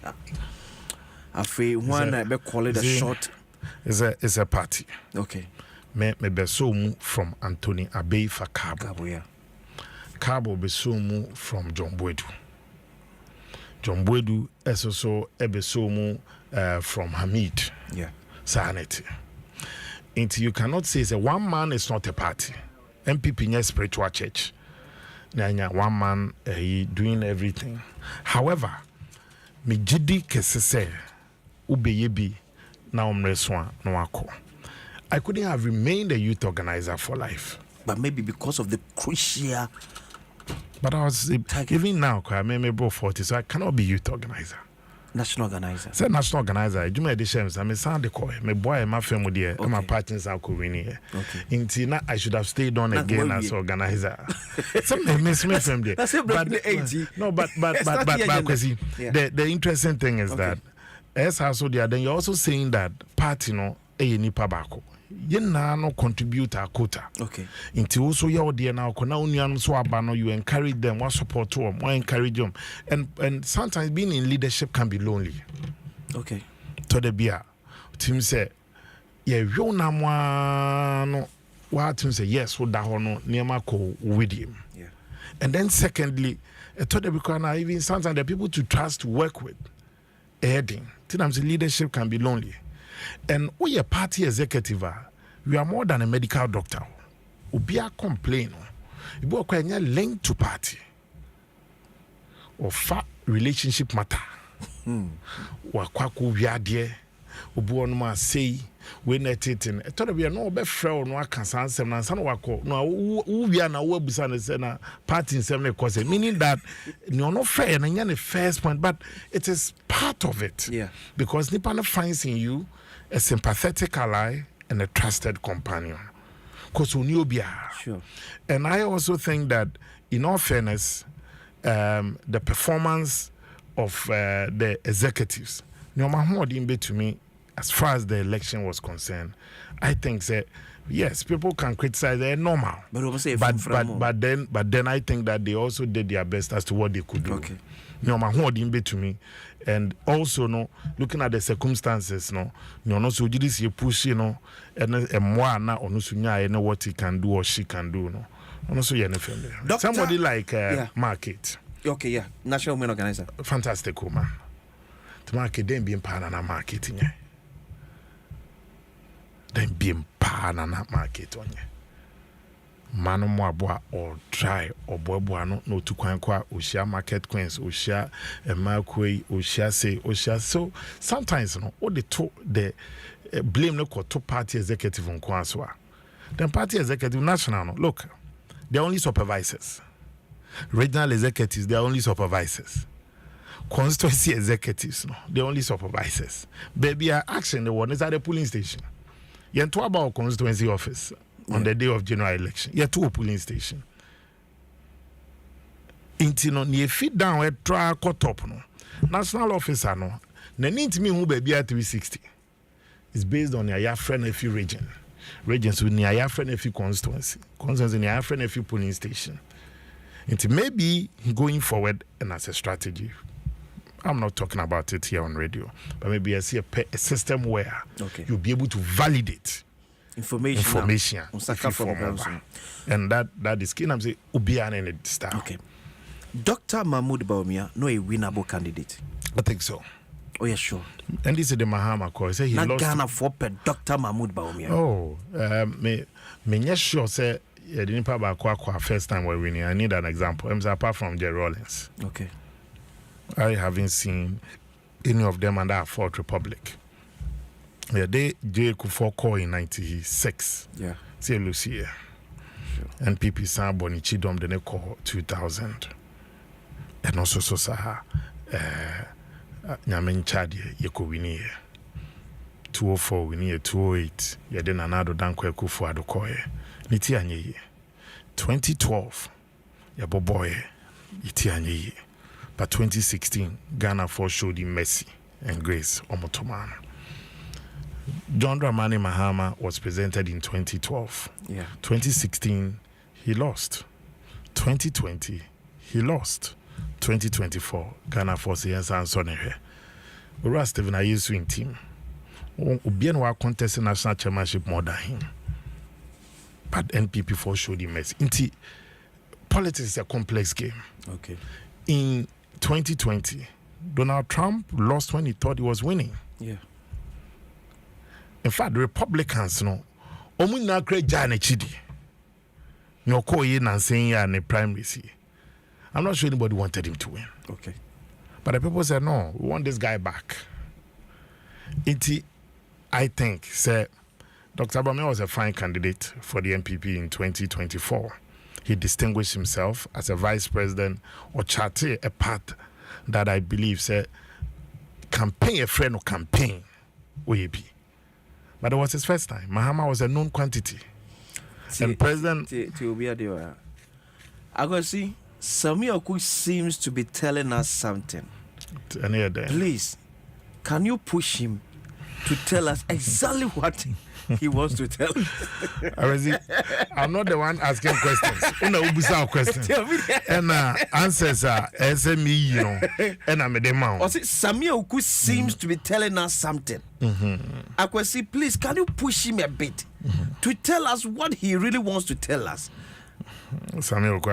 Afi one be call it a short is a party. Okay. Me be so mu from Anthony Abbey for Cabo. Yeah. Cabo be so mu from John Boedu. John Boedu is also ebesomu from Hamid. Yeah. Sanity. And you cannot say that one man is not a party. MPP is a spiritual church. One man doing everything. However, me jidi kesese ubeyebi na omreswa no ako. I couldn't have remained a youth organizer for life. But maybe because of the crucial. But I was even now, I may be 40, so I cannot be youth organizer. national organizer. Say national organizer. You may editions. I sound the call. My boy, my family there. My partners are coming here. Okay. Intina, I should have stayed on again as organizer. Some miss me from there. That's but no, but the interesting thing is that as also there, then you're also saying that party no ni pabako. You no contribute a quota. Okay. Into also your dear now, so abano, you encourage them, what support to them, what encourage them. And sometimes being in leadership can be lonely. Okay. To the beer. Tim say, yeah, you no what Tim say, yes, what that hono, near ko with him. Yeah. And then secondly, to the because now even sometimes the people to trust to work with, heading. Sometimes leadership can be lonely. And we a party executive, we are more than a medical doctor. We are complain. You work when you're linked to party or relationship matter. Wakwaku viadie, ubuonuma say, we net it in. I thought we are no be frail no cancer sem na san wako no we are na we busa na say na party in sem cause meaning that no no fair na the first point, but it is part of it. Yeah. Because Nipa finds in you a sympathetic ally and a trusted companion. Because sure. And I also think that, in all fairness, the performance of the executives, no matter to me, as far as the election was concerned, I think that yes, people can criticize, they're normal. But then I think that they also did their best as to what they could do. Okay. No matter to me. And also, no, looking at the circumstances, no, so you push, and more now on know what he can do or she can do, no. So somebody like Market. Okay, yeah, national women organizer. Fantastic woman. The market then being panana marketing. Then being panana market on ye. Mano moaboa or try or boaboano no to kwankwa oshia market queens oshia emakwe oshia say oshia. So sometimes no all the blame no to party executive on kwanswa. Then party executive national no look, they're only supervisors. Regional executives, they're only supervisors. Constituency executives, no, they're only supervisors. Baby action the one is at the polling station. You talk about constituency office. On the day of general election, you to a polling station. Intino near feet down where try cut up no. National officer no. The need to me who be at 360 is based on your friend nephew region. Regions with near your friend nephew constituency. Constituency near your friend nephew polling station. It may be going forward and as a strategy. I'm not talking about it here on radio, but maybe I see a system where you'll be able to validate information and that is key. I'm saying Ubian and style. Okay. Dr. Mahmoud Bawumia, no a winnable candidate. I think so. Oh yeah, sure. And this is the Mahama call. Say he not lost. Ghana for Dr. Mahmoud Bawumia. Oh, me yes sure say you didn't pay back first time we're winning. I need an example. Apart from Jerry Rollins. Okay. I haven't seen any of them under a Fourth Republic. Yeah, they J. Kufuor call in 96. Yeah. See Lucia. Sure. And PP Sam Bonichi Dom the call 2000. And also Saha Nyamen Chadi Yeko Winnie 204 Winnie 208. Yaden Anado Dankwe Kufuor Adokoye. Niti Anye 2012. Yabo boy Iti Anye. But 2016 Ghana for showed him mercy and grace Omotoman. John Dramani Mahama was presented in 2012. Yeah. 2016, he lost. 2020, he lost. 2024, Ghana Force yes and Sonnehe. Ura Stephen Ayesu in team. Ubien wa contest national chairmanship more than him. But NPP for showed him mercy. Inti politics is a complex game. Okay. In 2020, Donald Trump lost when he thought he was winning. Yeah. In fact, the Republicans, no, omu na kre jane chidi. No ko ye na saying ya ne primaries. I'm not sure anybody wanted him to win. Okay. But the people said, no, we want this guy back. I think, say, Dr. Abame was a fine candidate for the MPP in 2024. He distinguished himself as a vice president or charted a path that I believe, say, campaign a friend of campaign be. But it was his first time. Mahama was a known quantity. And President I go see Samuel Oku seems to be telling us something. Please, can you push him to tell us exactly what he wants to tell us? I'm not the one asking questions. Questions. And answers are SME, you know. And I'm the man. Samuel Oku seems to be telling us something. I could see, please, can you push him a bit to tell us what he really wants to tell us? Samuel Oku.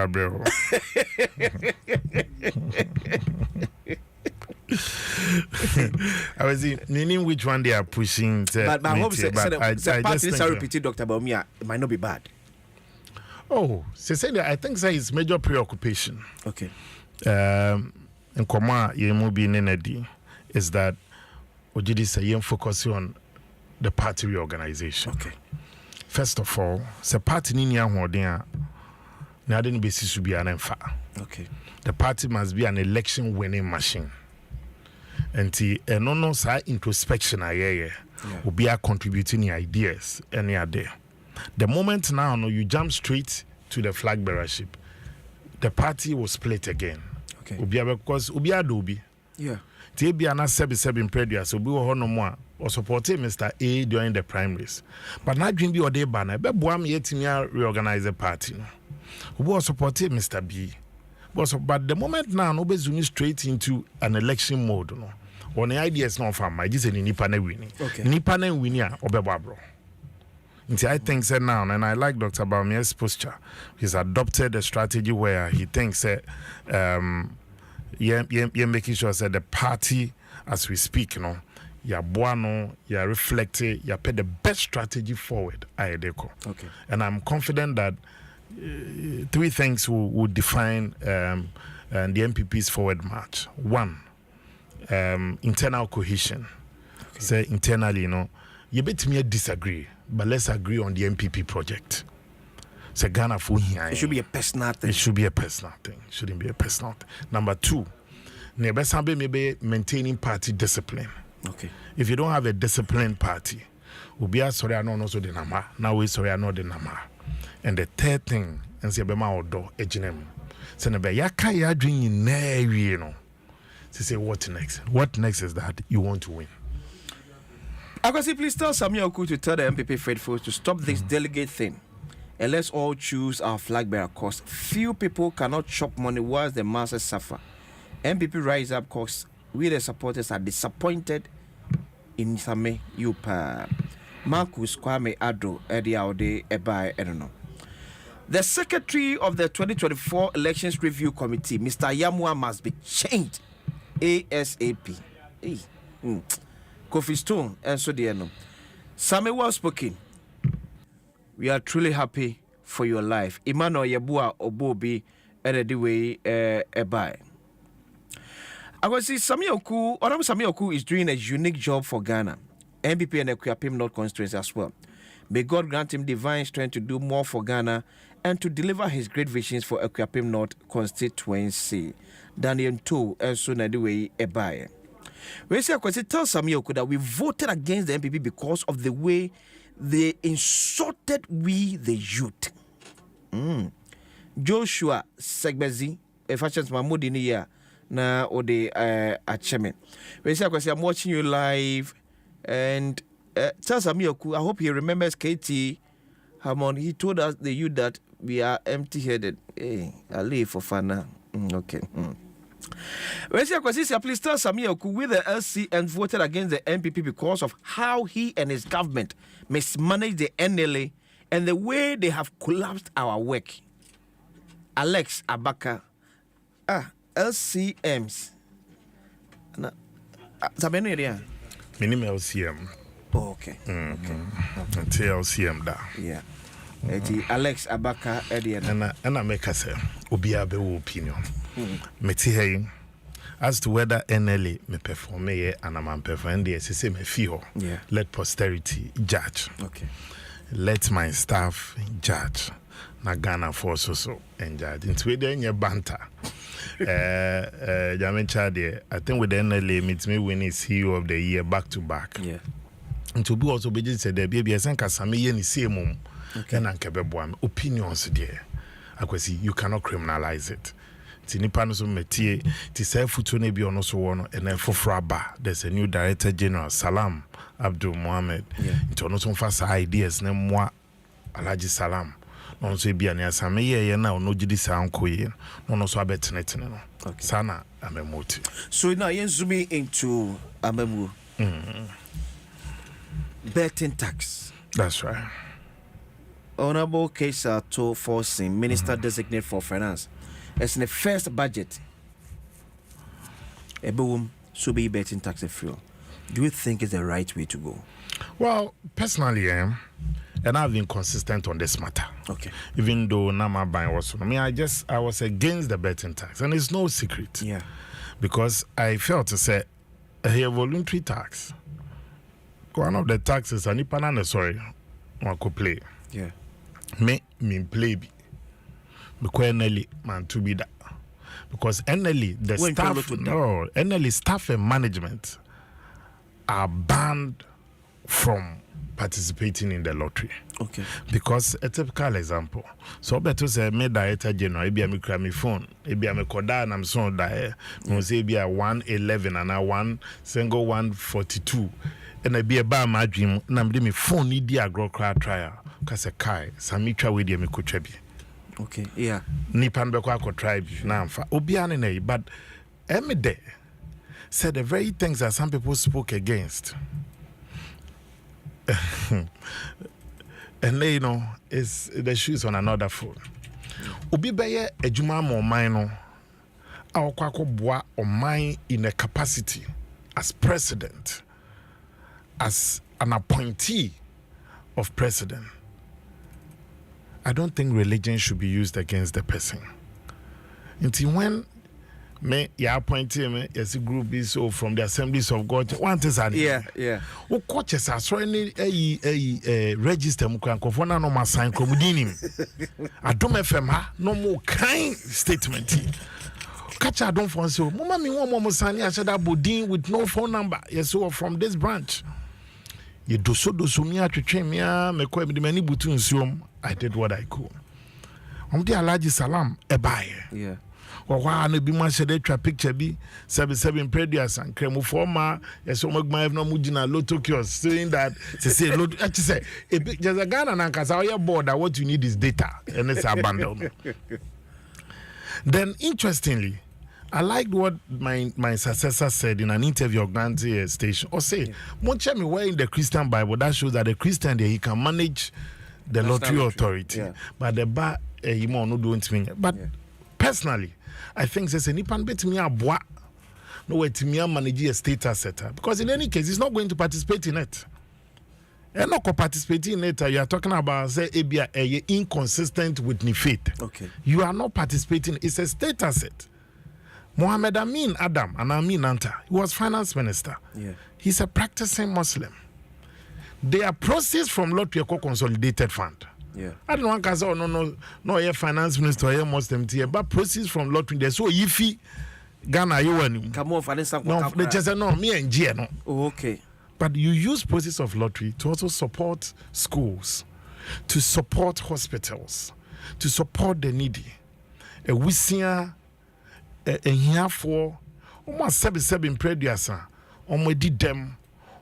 I was meaning which one they are pushing. But I hope I just repeating Dr. Baumia, it might not be bad. Oh, I think that is major preoccupation. Okay. In Koma, Yemubi Nenedi is that Ojidi say focus on the party reorganization. Okay. First of all, the party ninya hodia na didn't be to be an emfa. Okay. The party must be an election winning machine. And no sa introspection will be contributing ideas any other. The moment now you jump straight to the flag bearership, the party will split again. Okay. Because Dobi. Yeah. Tibia na sebi predia so bi wo no mo a or supported Mr. A during the primaries. But na dream bi o dey ba na be boam yetimi reorganize the party no. Who supported Mr. B. But the moment now, nobody zooming straight into an election mode. No, on the ideas not from my just any nipa na winning. Nipa na winning obeba bro. I think that now, and I like Dr. Baumia's posture. He's adopted a strategy where he thinks that you're making sure that the party, as we speak, you know, you're buono, you're reflecting, you put the best strategy forward. Okay. And I'm confident that three things will define the MPP's forward march. One, internal cohesion. Okay. Say internally, you know, you bet me disagree, but let's agree on the MPP project. Say Ghana for here. It should be a personal thing. It should be a personal thing. It shouldn't be a personal thing. Number two, maybe maintaining party discipline. Okay. If you don't have a disciplined party, we'll be sorry I know also the number. Now we sorry I know the number. And the third thing, and say be my odo ejinem. Say na be yaka ya dream in you know. Say what next? What next is that you want to win. Akwasi, please tell Samuel Oku to tell the MPP faithful to stop this delegate thing. And let's all choose our flag bearer cause few people cannot chop money whilst the masses suffer. MPP rise up cause we the supporters are disappointed in Same Yupa. Marcus Kwame Adom Eddie Aude Ebai, I don't know. The secretary of the 2024 Elections Review Committee, Mr. Yamua, must be changed ASAP. Hey. Kofi Stone, and so dear no. Same well spoken. We are truly happy for your life. Emmanuel Yabua Obobi, and way Ebai. I was see Samuel Oku is doing a unique job for Ghana. MPP and Akuapem North constituency as well. May God grant him divine strength to do more for Ghana and to deliver his great visions for Akuapem North constituency. Daniel To and so way Ebai. We say tell Samuel Oku that we voted against the MPP because of the way they insulted we the youth. Joshua Segbezi, a fashion Mahmoud in here na ode acheme. We say I'm watching you live. And tell Samuel Oku, I hope he remembers KT Hamon. He told us the youth that we are empty-headed. Hey, I leave for fun now. Okay. Please tell Samuel Oku with the LCN voted against the MPP because of how he and his government mismanaged the NLA and the way they have collapsed our work. Alex Abaka. LCMs. Sabeno area. Minimum LCM. Oh, okay. Okay. Until LCM da. Yeah. Alex Abaka Edian. And I make us Obia be opinion. Meti hey as to whether NLA me perform and I'm perform the SSA me feel. Yeah. Let posterity judge. Okay. Let my staff judge. Na Ghana force so and judge. Into whether in your banter. Jamin Chade, I think with the NLA meets me winning CEO of the year back to back. Yeah. And to be also be just said, baby, I think as I may any same and Ankebeboam opinions there. I could see you cannot criminalize it. Tinipanuso Metie, Tisa Futune be on also one, and then for Fraba, there's a new Director General, Salam Abdul Mohammed. It was not fast ideas, name moi Alaji Salam. No so be an asame ye na no gidi sound koye. No so abetnet no. Sana amemoti. So now you zoom into amemu. Betting tax. That's right. Honorable Keisa to forcing Minister Designate for Finance. As in the first budget, a boom should be betting tax a fuel. Do you think it's the right way to go? Well, personally, and I've been consistent on this matter. Okay. Even though Nama Bain was, I was against the betting tax, and it's no secret. Yeah. Because I felt to say a voluntary tax. One of the taxes, and one could play. Yeah. Me play be. Because NLE man to be that. Because NLE the NLE staff and management are banned from participating in the lottery. Okay. Because a typical example. So better say me director general, maybe I cry my phone, maybe I call down I'm so that no say be a 111 and a 142. And I be a bar my dream, and I'm me phone need the agro cry trial. Cause a kai, Samitra with me could be. Okay, yeah. Nipan Beko tribe now for Obiane, but Emide said the very things that some people spoke against. And they is the shoes on another foot. Obi beye ejuma mo mine our kwako boa or mine in a capacity as president, as an appointee of president. I don't think religion should be used against the person. Until when me ya appointee me yes group is so from the Assemblies of God one is an yeah. O coaches are so any register mu kan kofo na no ma sign kromudini. Adom FM ha no more kind statement. Catch Adom for so mama me one more sign I said bodin with no phone number. Yes so from this branch. You do so me atwetwe me me ko me mani butu nsuom. I did what I could. The Alaji Salam ebaye. Yeah. Wa no bi ma shede twa picture bi 77 previous and kremu former yes o magma no mugina lotto kiosk saying that say lotto say just a Ghana na kasa your board that what you need is data and it's abandoned. Then interestingly I liked what my successor said in an interview of Granty station. Or say, much me where in the Christian Bible that shows that the Christian there he can manage the lottery authority, but the bar he more no doing thing. But personally, I think there's a nipan bet me a bois no way to me manage a state asset because in any case he's not going to participate in it. And not participating in it, you are talking about say a inconsistent with the faith. Okay, you are not participating. It's a state asset. Mohammed Amin Adom and Amin Anta, he was finance minister. Yeah, he's a practicing Muslim. They are proceeds from lottery consolidated fund. Yeah, I don't want to say no, you're finance minister, you're Muslim tier, but proceeds from lottery. There's so iffy Ghana you and come on, no, they just say no, me and G no. Oh, okay, but you use proceeds of lottery to also support schools, to support hospitals, to support the needy. We see here for almost 7 previous did them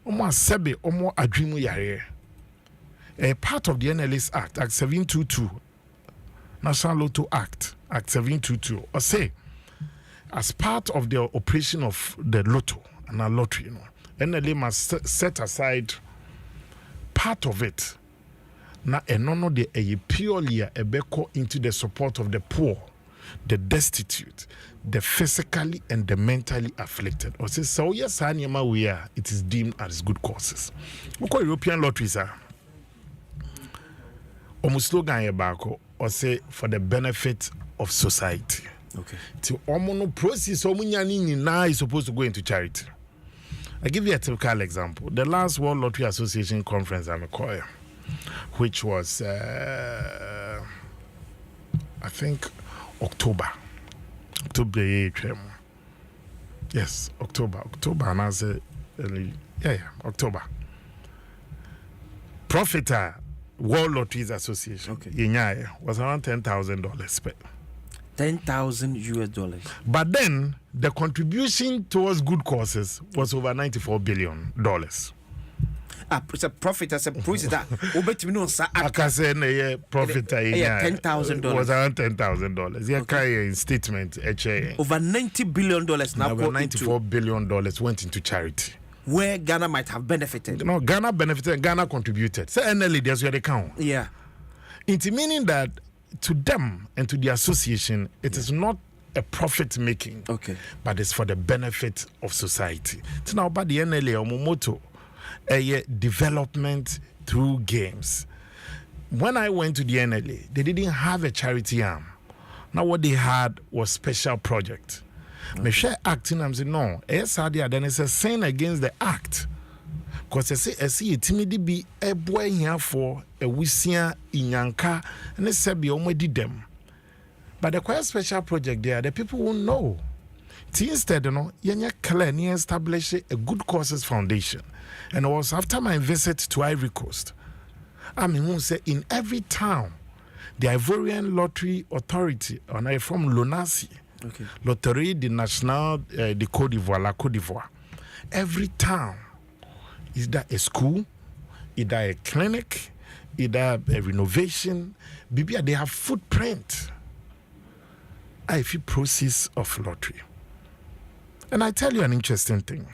almost 7 adrimu yare. A part of the NLS Act 722 National Lotto Act 722 or say as part of the operation of the lotto and a lottery NLA must set aside part of it na enono de purely a beko into the support of the poor, the destitute, the physically and the mentally afflicted. Or say, so yes, we are, it is deemed as good causes. We call European lotteries are almost slogan about or say for the benefit of society. Okay. To almost process now is supposed to go into charity. I give you a typical example. The last World Lottery Association conference I'm a choir, which was I think October October. Yes, October. And I say, October. Profit World Lotteries Association was around $10,000 per. $10,000 US. But then the contribution towards good causes was over $94 billion. It's a profit as a process that I can say profit $10,000 was around $10,000. Yeah, okay. In statement over $90 billion now. Over $94 billion went into charity. Where Ghana might have benefited. No, Ghana benefited, Ghana contributed. So NLE, that's where they count. Yeah. It's meaning that to them and to the association, it is not a profit making, but it's for the benefit of society. So now, about the NLA, Omomoto, development through games. When I went to the NLA, they didn't have a charity arm. Now, what they had was special project. Me share acting, I'm saying no. Then it's a sin against the act. Because I see a timid be a boy here for a wisia in Yanka and they say be already them. But the quite special project there, the people won't know. Instead, you clear establish a good causes foundation. And it was after my visit to Ivory Coast. I mean, who say in every town, the Ivorian Lottery Authority, and I from Lonasi. Loterie de National de Côte d'Ivoire, la Côte d'Ivoire. Every town is that a school, either a clinic, either a renovation. Maybe they have footprint. I feel process of lottery. And I tell you an interesting thing.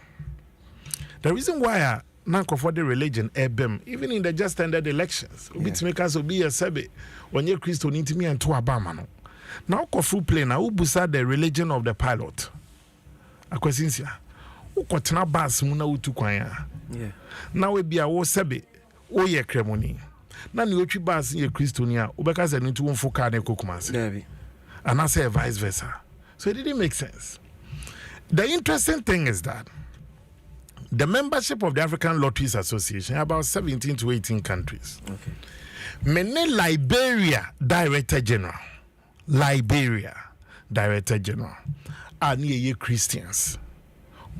The reason why I not for the religion, even in the just ended elections, because will be a sebe when you're Christian into me and to Obama. Now, Kofu play now, who busa the religion of the pilot? A question here. Who got na bas muna utu kwanya? Yeah. Now we be a wo sebe, o ye kremoni. Na ni ochi bas ye Christonia, ubeka ze nitu unfuka ne kukumasi. And I say vice versa. So it didn't make sense. The interesting thing is that the membership of the African Lotteries Association, about 17 to 18 countries. Many Liberia Director General. Liberia Director General are near Christians.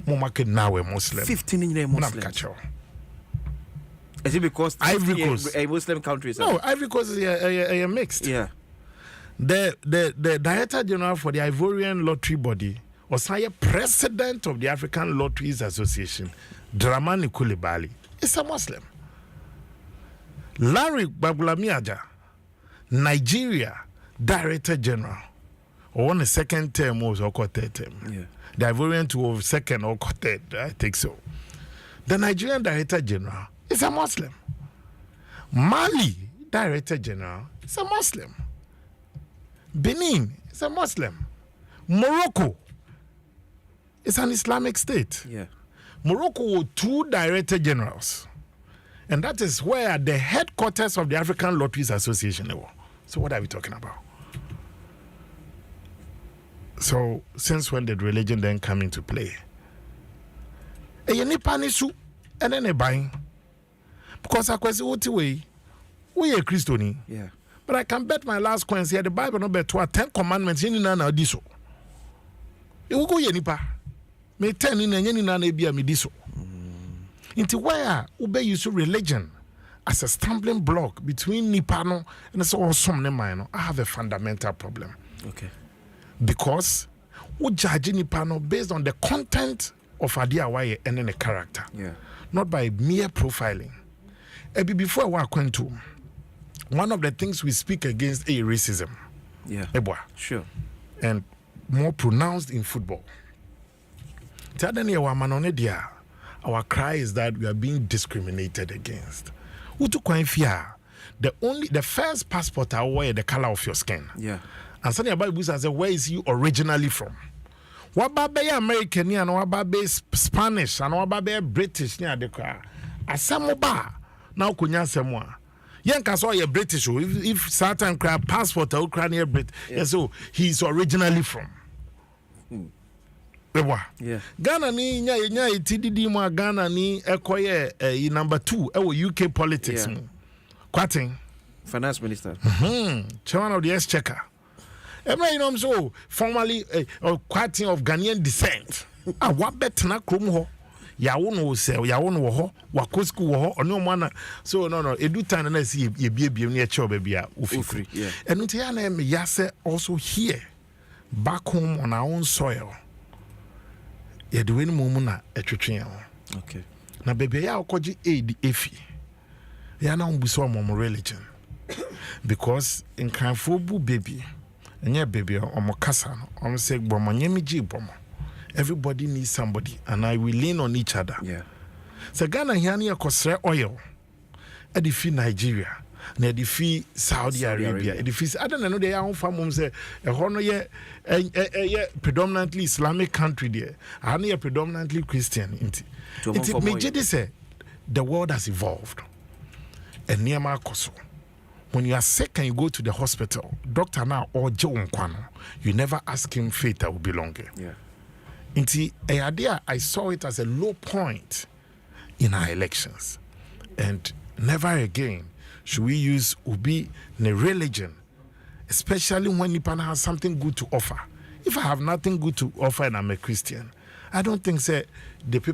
Momake now a Muslim. 15 Muslims. Is it because Ivory Coast a Muslim country? No, Ivory Coast is a mixed. Yeah. The Director General for the Ivorian Lottery Body was a president of the African Lotteries Association, Dramani Coulibaly. Is a Muslim. Larry Babulamiaja, Nigeria Director General, or on the second term was or third term. Yeah. The Ivorian to second or third, I think so. The Nigerian Director General is a Muslim. Mali Director General is a Muslim. Benin is a Muslim. Morocco is an Islamic state. Yeah. Morocco were 2 Director Generals. And that is where the headquarters of the African Lotteries Association were. So what are we talking about? So since when did religion then come into play? And then a buying. Because I question what way we are Christian. Yeah. But I can bet my last coin here the Bible number 10 commandments in nana diso. It will go yenipa. May 10 in any nana be a mediso. Into where ube use religion as a stumbling block between Nipano and it's awesome. I have a fundamental problem. Okay. Because we judge Nipano based on the content of Adiawaye and then the character. Yeah. Not by mere profiling. Before I went to one of the things we speak against is racism. Yeah. Sure. And more pronounced in football. Our cry is that we are being discriminated against. The first passport I wear the color of your skin. Yeah. And something about Busa said, where is you originally from? What babe American and what babe Spanish and what babe British near the car. Asamoba now kunya semwa. Yanka saw you British if certain crab passport or Ukrainian Brit. Yeah. So he's originally from. Yeah. Ghana ni nya TDD mo Ghana ni ekoye number 2 UK politics mo. Kwatin finance minister. Chairman of the exchequer. I'm so formerly quite of Ghanaian descent. I want better na krom ho. Ya won say ya won wo ho wako school wo ho ono mana so no edu time na see ye biem na che obabia ofifri enu te ya na me ya say also here back home on our own soil ye de wen mu na etwetwe ya okay na baby ya okoji aid efi ya na umbuso mo religion because in kanfobu baby enye baby omo kasa no omo say gbomo nyemiji gbomo. Everybody needs somebody, and I will lean on each other. Yeah. So Ghana here kosre oil, edifi Nigeria, na edifi Saudi Arabia, edifi. I don't know they are on farm say a hono ye predominantly Islamic country there. I know predominantly Christian. It may say the world has evolved, and near my koso. When you are sick and you go to the hospital, doctor now or Joe you never ask him faith that will be longer. Yeah. Inti idea I saw it as a low point in our elections, and never again should we use ubi ne religion, especially when Nipan has something good to offer. If I have nothing good to offer and I'm a Christian, I don't think say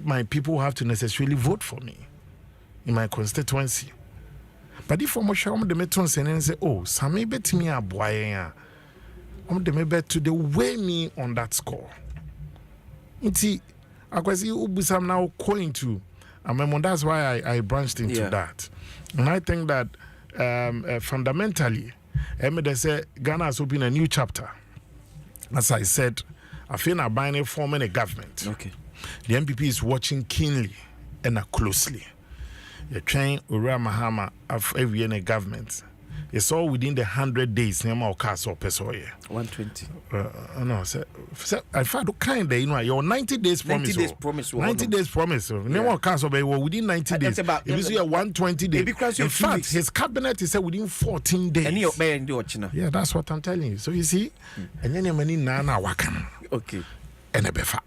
my people have to necessarily vote for me in my constituency. But if I'm sure the metons and say, oh, some bet me a boy, the bet to the weigh me on that score. Inti, akwasi ubusam now going to, that's why I branched into that, and I think that fundamentally, they say Ghana has opened a new chapter. As I said, I feel I'm buying a forming a government. Okay, the MPP is watching keenly and closely. The train Ura Mahama of every year government. It's all within the 100 days. Nema Okaso Pesoye. 120. No, sir. I found kind of, your 90 days promise. 90 days promise. 90 days promise. Nema Okaso, but within 90 days. It is 120 days. In fact, his cabinet is within 14 days. Yeah, that's what I'm telling you. So you see, and then you're nana wakan. Okay. And a befa.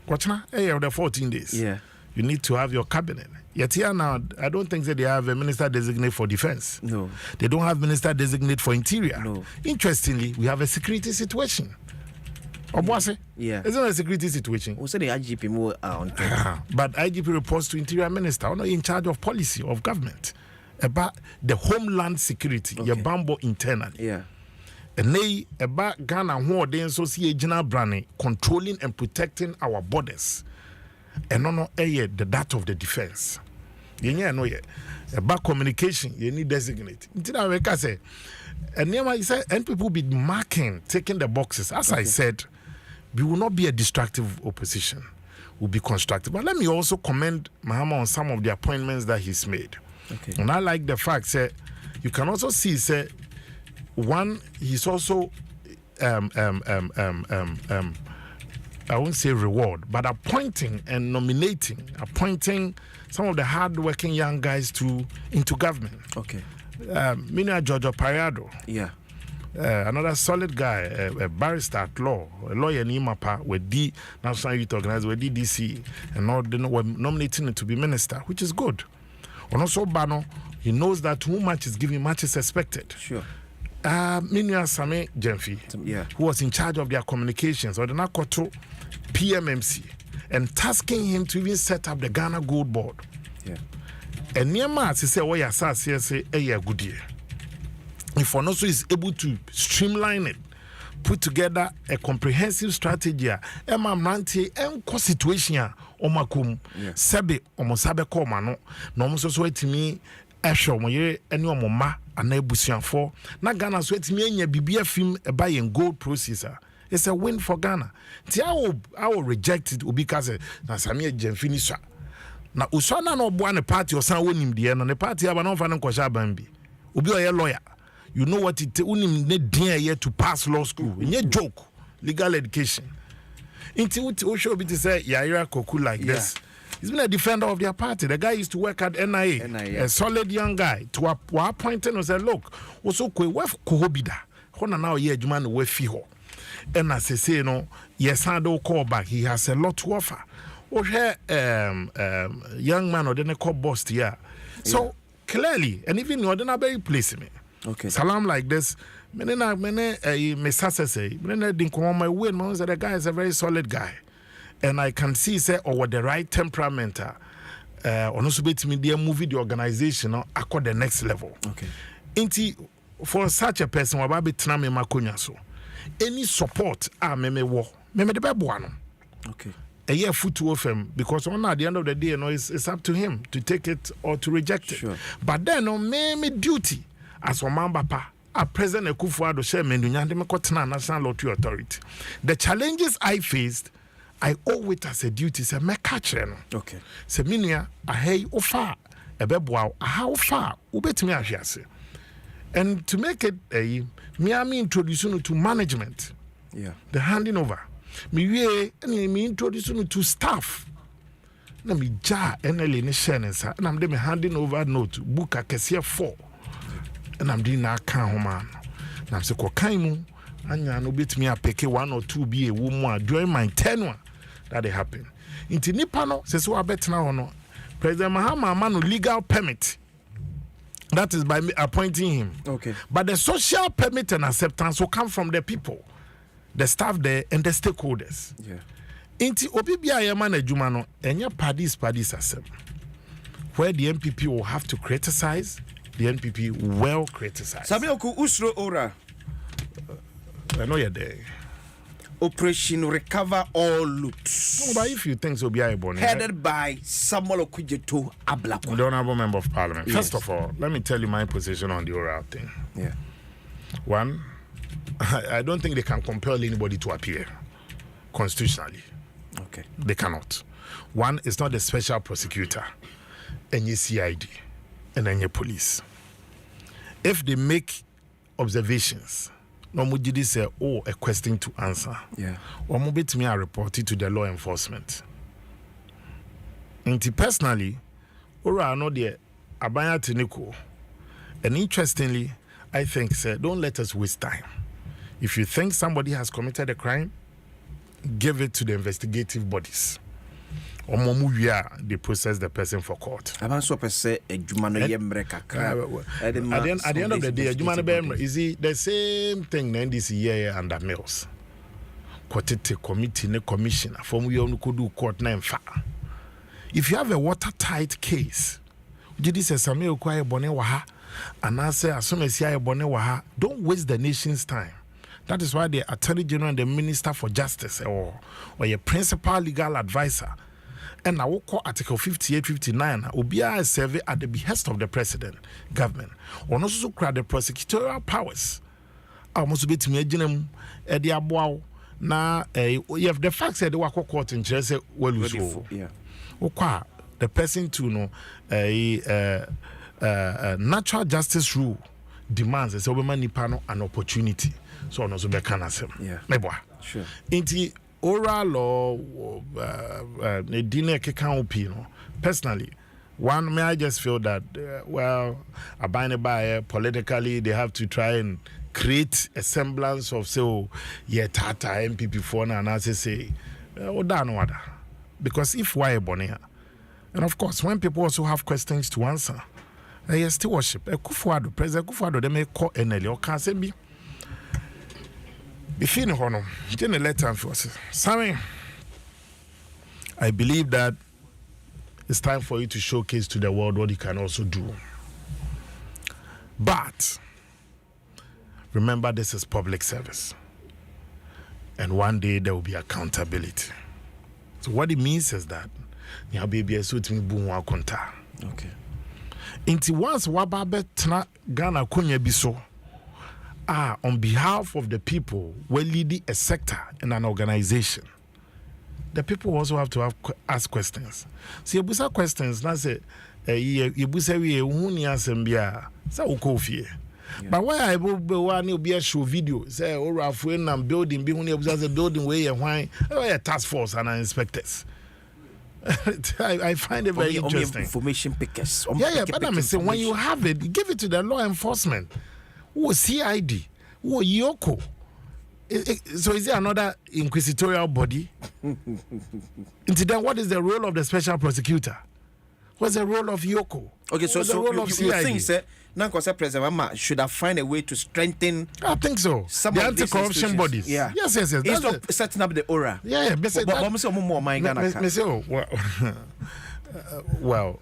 Watch now. Hey, the 14 days. Yeah. You need to have your cabinet. Yet here now, I don't think that they have a minister designate for defense. No. They don't have minister designate for interior. No. Interestingly, we have a security situation. Obwase? Yeah. Isn't it a security situation? Also, the IGP more on but IGP reports to interior minister, not in charge of policy of government about the homeland security. Okay. Your bambo internally. Yeah. And they about Ghana who are the associate brand controlling and protecting our borders. And no the that of the defense. You know about communication, you need designate. Until I say, and I said, and people be marking, taking the boxes. As I said, we will not be a destructive opposition. We'll be constructive. But let me also commend Mahama on some of the appointments that he's made. Okay. And I like the fact that you can also see, say, one, he's also I won't say reward, but appointing and appointing some of the hard-working young guys into government. Okay. Mina Giorgio Parado. Yeah. Another solid guy, a barrister at law, a lawyer in Imapa, with the National Youth Organization, with DDC, and all they were nominating him to be minister, which is good. And also Bano, he knows that too much is given, much is expected. Sure. Minya Same Jemfi, who was in charge of their communications, or the Nakoto PMMC, and tasking him to even set up the Ghana Gold Board. Yeah. And Myanmar, he said, "Oh yeah, say a good year." If one also is able to streamline it, put together a comprehensive strategy, Emma Mranti, and situation, Omakum, Sebe, Omosabe Komano, no so to me. Esho moye eni omoma anabusian for na Ghana so etimi enya bibia film e buy and gold processor. It's a win for Ghana. Ti I will reject it because na Samia Jemfini swa. Na usana no bo an party o san wonim de no ne party aba no fa no kwasha ban bi. Obi o ye lawyer. You know what it unim ne din here to pass law school. Nye joke. Legal education. Inti o show bi to say Yaira Koku like this. He's been a defender of their party. The guy used to work at NIA. A solid young guy. To appoint him and say, look, also wef kohobida. Hona now ye juman wefiho. And as I say, you know, yes, I don't call back. He has a lot to offer. Oh, here, young man or then a call boss here. So clearly, and even you don't very place me. Okay. Salam like this. Me success say. Me didn't come on my way. Man, the guy is a very solid guy, and I can see say with the right temperament. Also bet me they move the organization across the next level. Okay. Inti for such a person, wababe tena me makonya so. Any support me wo. Me de bebo no. Okay. A year foot of him because at the end of the day, it's up to him to take it or to reject it. Sure. But then me duty as one man papa. A President Akufo-Addo share me nyande me kotena National Lottery Authority. The challenges I faced, I owe it as a duty. Say me catch no. Okay. Say minia ahei ofa ebeboa aha ofa ubetimi ahwiase. And to make it me am introduce you to management. Yeah. The handing over. Me introduce you to staff. Na me ja enele ne share nsa. Na me handing over note book akese 4. And I'm doing that can man. And I'm saying, Kokaimu, and no bit me a pick 1 or 2 be a woman during my tenure that they happen. Into Nipano, says, so I bet now, no. President Mahama, man, legal permit. That is by me appointing him. Okay. But the social permit and acceptance will come from the people, the staff there, and the stakeholders. Yeah. Into Obibia Yamana Jumano, and your parties accept. Where the MPP will have to criticize. The NPP well criticized. Sabioku Usro Ora. I know you're there. Operation Recover All Loot. No, but if you think so, be able headed by Samuel Okudzeto Ablakwa. the Honorable Member of Parliament. Yes. First of all, let me tell you my position on the oral thing. Yeah. One, I don't think they can compel anybody to appear constitutionally. Okay. They cannot. One, it's not the special prosecutor, and your CID, and then your police. If they make observations, no mujidi say, oh, a question to answer. Yeah. Or mobit me a report it to the law enforcement. And personally, ora no de abaya tiniko. And interestingly, I think, sir, don't let us waste time. If you think somebody has committed a crime, give it to the investigative bodies. Or they process the person for court. At the end of the day, is it the same thing then this year under Mills? Quotete committee, ne commissioner, from we only could do court name fa. If you have a watertight case, Jidi says Samuel Kwaye Bonewaha, and I say as soon as you Bonewaha, don't waste the nation's time. That is why the Attorney General and the Minister for Justice or your principal legal advisor. And now we call Article 58, 59, Obia is served at the behest of the President, government. Or also cry the prosecutorial powers. I must be to me, Jenum, Eddie Abuao. Now, you have the facts that the Wako Court in Chelsea, well, yeah. Okay, the person to know a natural justice rule demands a Sobema Nipano an opportunity. So, no, so be can answer. Yeah. Sure. Inti oral or personally, one may I just feel that abiding by politically they have to try and create a semblance of tata MPP for and I say because if why Bonia, and of course when people also have questions to answer, yes, still worship Akufo-Addo, President Akufo-Addo, they may call NLE or can say me. If you know, didn't let time for us. Sammy, I believe that it's time for you to showcase to the world what you can also do. But remember, this is public service, and one day there will be accountability. So what it means is that you have baby suit me boom wakonta. Okay. Inti once wababe tna Ghana kunya biso. On behalf of the people, we're leading a sector in an organization. The people also have to ask questions. So you ask questions, now say, you say we huni asembia, sa ukofie. But why I will be a show video, say, or when I'm building, be huni a building way and why a task force and inspectors. I find it very interesting. Information pickers. Yeah, but I'm saying when you have it, give it to the law enforcement. Who CID? Who Yoko? So is there another inquisitorial body? And then what is the role of the special prosecutor? What's the role of Yoko? Okay, so you think that now President Mama should have find a way to strengthen. I think so. Some the of these anti-corruption bodies. Yeah. Yes. It's not setting up the aura. Yeah. Well,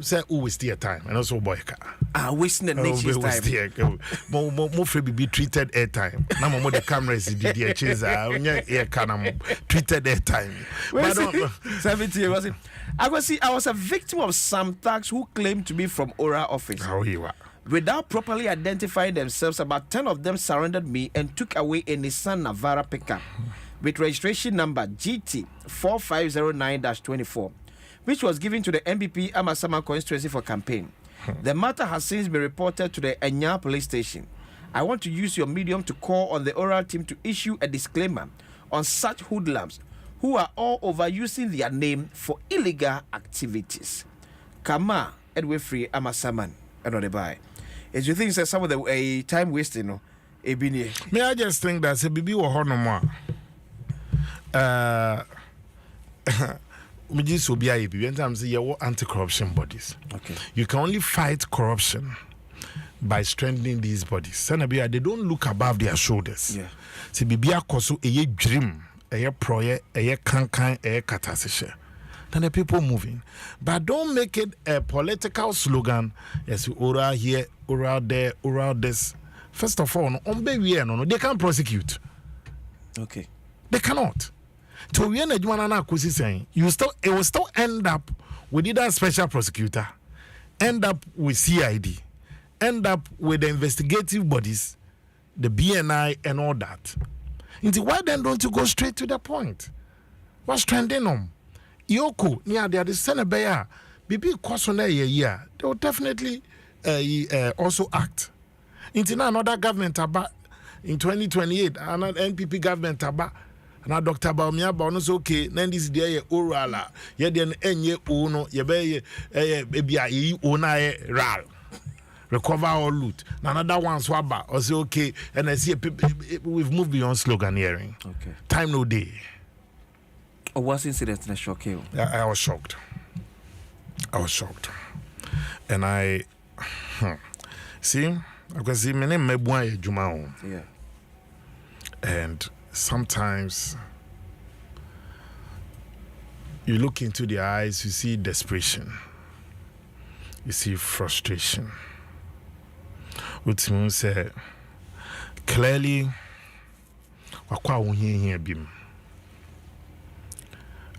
say who waste their time and also boyka. Wasting the nation's time. More free be treated airtime. Now more the cameras did the chase. Treated airtime. But 70 was it? I was a victim of some thugs who claimed to be from Ora office. How you are? Without properly identifying themselves, about 10 of them surrounded me and took away a Nissan Navara pickup with registration number GT 4509-24, which was given to the MPP Amasama constituency for campaign. The matter has since been reported to the Enya police station. I want to use your medium to call on the oral team to issue a disclaimer on such hoodlums who are all overusing their name for illegal activities. Kama Edway Free Amasaman and buy. As you think that some of the time wasting, May I just think that a baby or honor anti-corruption bodies. Okay. You can only fight corruption by strengthening these bodies. They don't look above their shoulders. Yeah. See, Bibia Koso a dream, a proye, a kankan, a katasisha. Then the people moving. But don't make it a political slogan. Yes, oral here, oral there, oral this. First of all, they can't prosecute. Okay. They cannot. So we saying it will still end up with either special prosecutor, end up with CID, end up with the investigative bodies, the BNI and all that. Why then don't you go straight to the point? What's trending on? Yoko, yeah, they are the Senebaya. Bibi Kwasone year, they will definitely also act. Now another government about in 2028, another NPP government about. Now Dr. Baumia bonus okay, then this day orala, ye then enye uno, ye be baby una ral. Recover all loot. Now another one swabba, or say okay, and I see we've moved beyond slogan hearing. Okay. Time no day. Or was incident in a shock you? I was shocked. And I see, I can see many mebwa jumao. Yeah. And sometimes you look into their eyes, you see desperation, you see frustration. Which means clearly,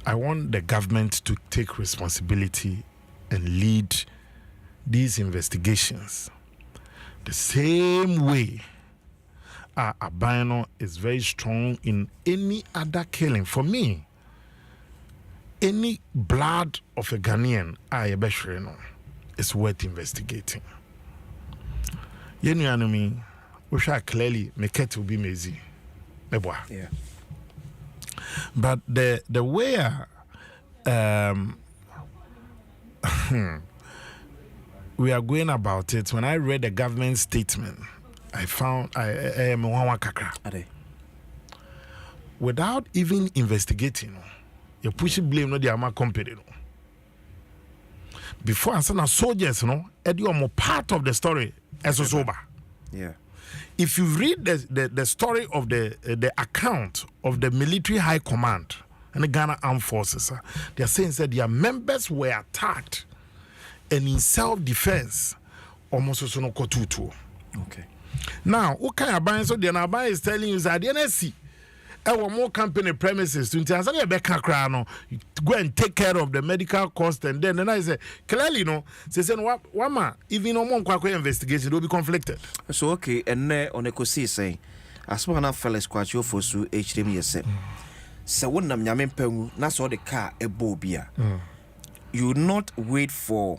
I want the government to take responsibility and lead these investigations the same way Abino is very strong in any other killing. For me, any blood of a Ghanaian is worth investigating. You know what I mean? We shall clearly make it to be messy. Yeah. But the way we are going about it, when I read the government statement, I found I am kakra. Without even investigating, you push blame no the ama company. Before I send soldiers, you are more part of the story as a sober. Yeah. If you read the story of the account of the military high command and the Ghana Armed Forces, they are saying that their members were attacked and in self-defense almost also no kotutu. Okay. Now, what kind of buying? So the Nabai is telling you that the NSC, our more company premises to go and take care of the medical cost, and then I say clearly, say Wama, even no more investigation will be conflicted. So okay, and on a cosi say, as one of fellas quacho for su HDM so when I'm yamin pengu, na saw the car a bobia. You not wait for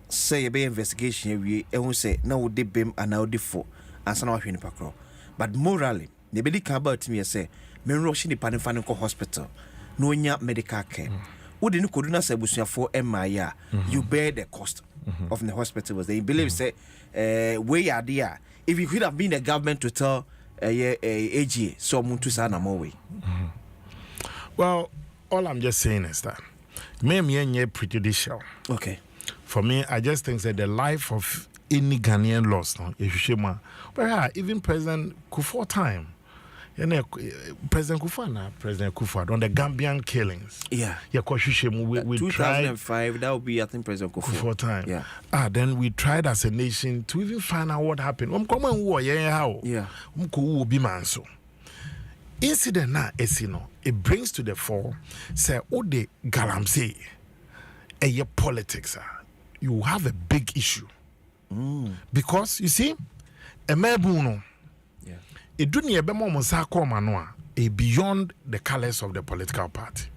say a bay investigation we and say now de bim and now de for and so now but morally the bedi can about me say men rushing the panifanico hospital no nya medical care would you could not say for MIA you bear the cost of the hospital was they believe say way idea if you could have been the government to tell AG so to sana more way. Well, all I'm just saying is that me prejudicial. Okay. For me, I just think that the life of any Ghanaian lost, no, but even President Kufuor time, President Kufuor on the Gambian killings. Yeah. We 2005, that would be, I think, President Kufuor time. Yeah. Then we tried as a nation to even find out what happened. Yeah. Incident na esino, it brings to the fore, say, the Galamsey, a politics, you have a big issue. Because, you see, a mebuno, it dunya bemo mosako manoa, beyond the colors of the political party.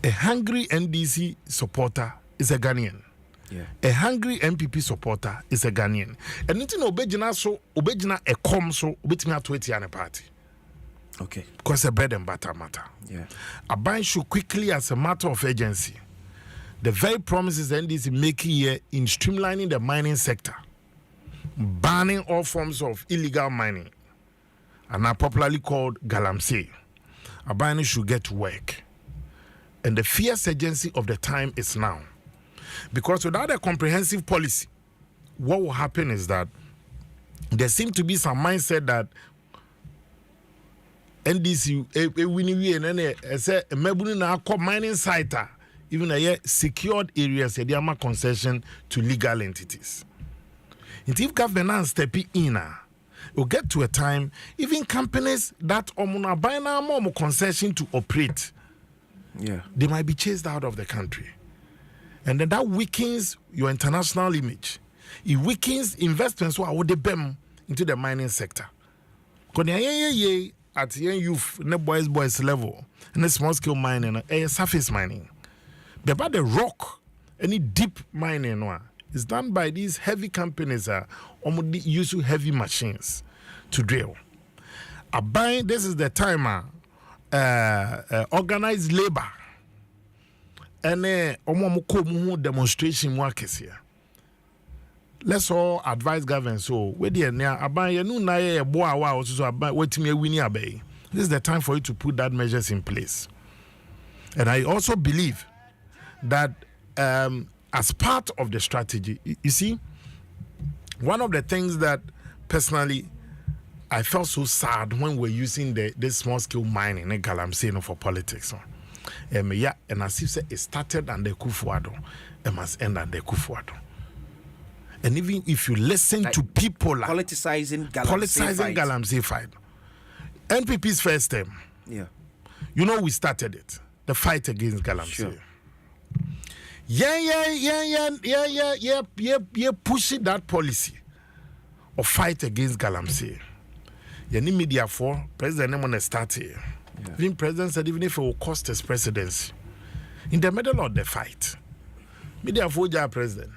A hungry NDC supporter is a Ghanaian. Yeah. A hungry MPP supporter is a Ghanaian. And it's no obejina a com so obetimi to eti an party. Okay. Because a bread and butter matter. Yeah. A ban should quickly as a matter of urgency. The very promises the NDC make here in streamlining the mining sector, banning all forms of illegal mining, and are popularly called Galamsey. A ban should get to work. And the fierce urgency of the time is now. Because without a comprehensive policy, what will happen is that there seems to be some mindset that NDC mining site, even a secured areas, a concession to legal entities. And if government step in, will get to a time, even companies that are buying more concession to operate, they might be chased out of the country. And then that weakens your international image. It weakens investments who are BEM into the mining sector. Because at young youth, boys level, and the small scale mining, surface mining. But about the rock, any deep mining is done by these heavy companies using heavy machines to drill. This is the time organized labor. And demonstration workers here. Let's all advise government. So where the this is the time for you to put that measures in place. And I also believe that as part of the strategy, you see, one of the things that personally I felt so sad when we're using this small scale mining in Galamsey for politics. And as if say it started under Kufuor, it must end under Kufuor. And even if you listen to people like politicizing Galamsey fight. NPP's first term. Yeah. You know we started it. The fight against Galamsey. Sure. Yeah, pushing that policy of fight against Galamsey. You need media for President Nemone start here. Even President said even if it will cost his presidency. In the middle of the fight, media for President.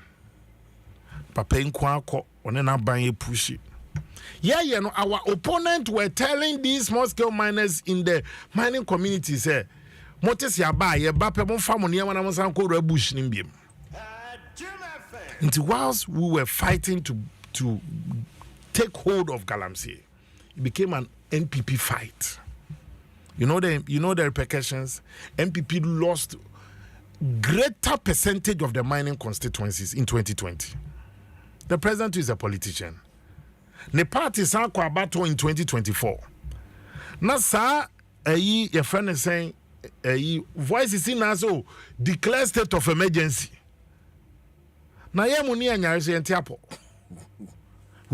Papa Nkwako on an abanye push it. Yeah, our opponent were telling these small scale miners in the mining community say, Motis Yaba, ye bape mon farm on Yamanasan called a bush nimbium. Until whilst we were fighting to take hold of Galamsey, it became an NPP fight. You know the repercussions. NPP lost greater percentage of the mining constituencies in 2020. The president is a politician. The party sang kwa battle in 2024. Now, sir, your friend is saying, voice is in as so declare state of emergency. Now, we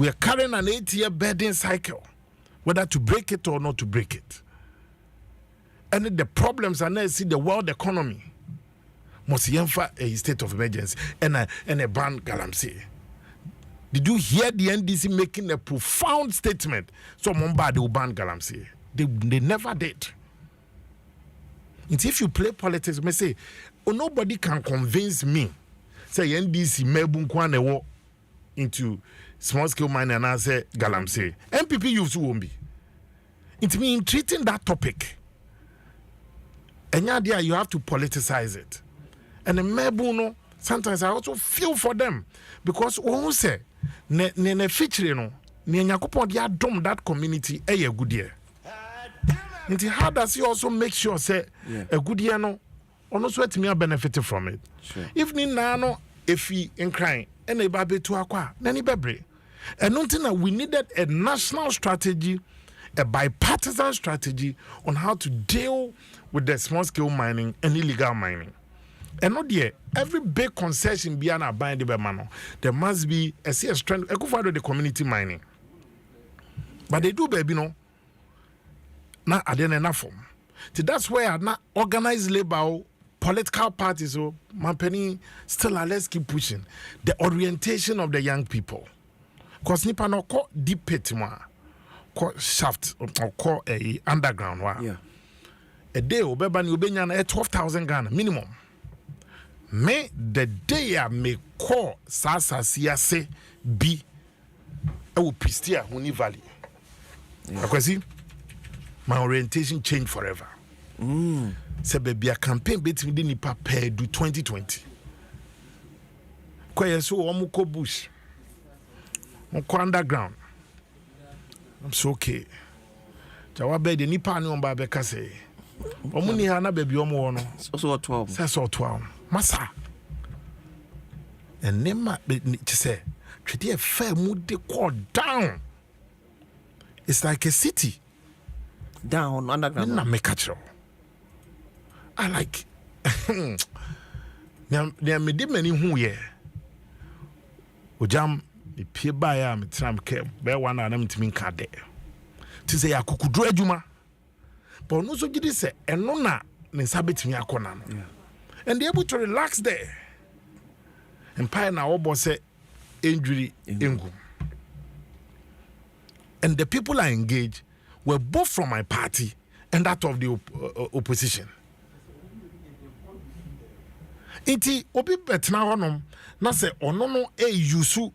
are carrying an 8-year bedding cycle, whether to break it or not to break it. And the problems are now see the world economy must have a state of emergency and a ban Galamsey. Did you hear the NDC making a profound statement? So Mumbai will ban Galamsey. They never did. And if you play politics, may say, oh, nobody can convince me. Say NDC mebun kwane wo into small scale mining and I say Galamsey. MPP use won't be. It means treating that topic. And yeah, you have to politicize it. And the mebuno, sometimes I also feel for them because who say ne feature no ne nyakopo dia dom that community a good year. How does he also make sure say a good year no ono so atimi benefit from it. Sure. If ni na no efi nkran and eba betu akwa na ni bebre. And nothing that we needed a national strategy, a bipartisan strategy on how to deal with the small scale mining and illegal mining. And not yet every big concession beyond a buying the mano. There must be a serious trend. I go for the community mining. But they do, baby, no. Now, I didn't enough form. So that's where I not organized labor, political parties, so my penny still let's keep pushing the orientation of the young people. Because nipa no call deep pit call shaft or call a underground wa. Yeah. A day obeba ni obenya na 12,000 Ghana minimum. Me the day I may call sasa siase bi I will Pristia Huni Valley. Akwasi my orientation changed forever. Say baby a campaign between the nipa pay do 2020. Kwa so omuko bush. Omuko underground. I'm so okay. Jawabe de nipa ni omba be kase. Omu ni ha na baby omo no. So 12. Say so 12. Masa. And nema to say treaty a fair mood they call down. It's like a city. Down underground. Na make catch. I like there me di many who ye. Ojam e pie ba ya me tram ke be one na me timi ka de. To say akukudro adwuma. But no so gidi say eno na ne nsa betimi akona no. And they able to relax there. And pie na obo say injury engum. And the people I engaged were both from my party and that of the opposition. Iti obi betna honom na say ono no yusu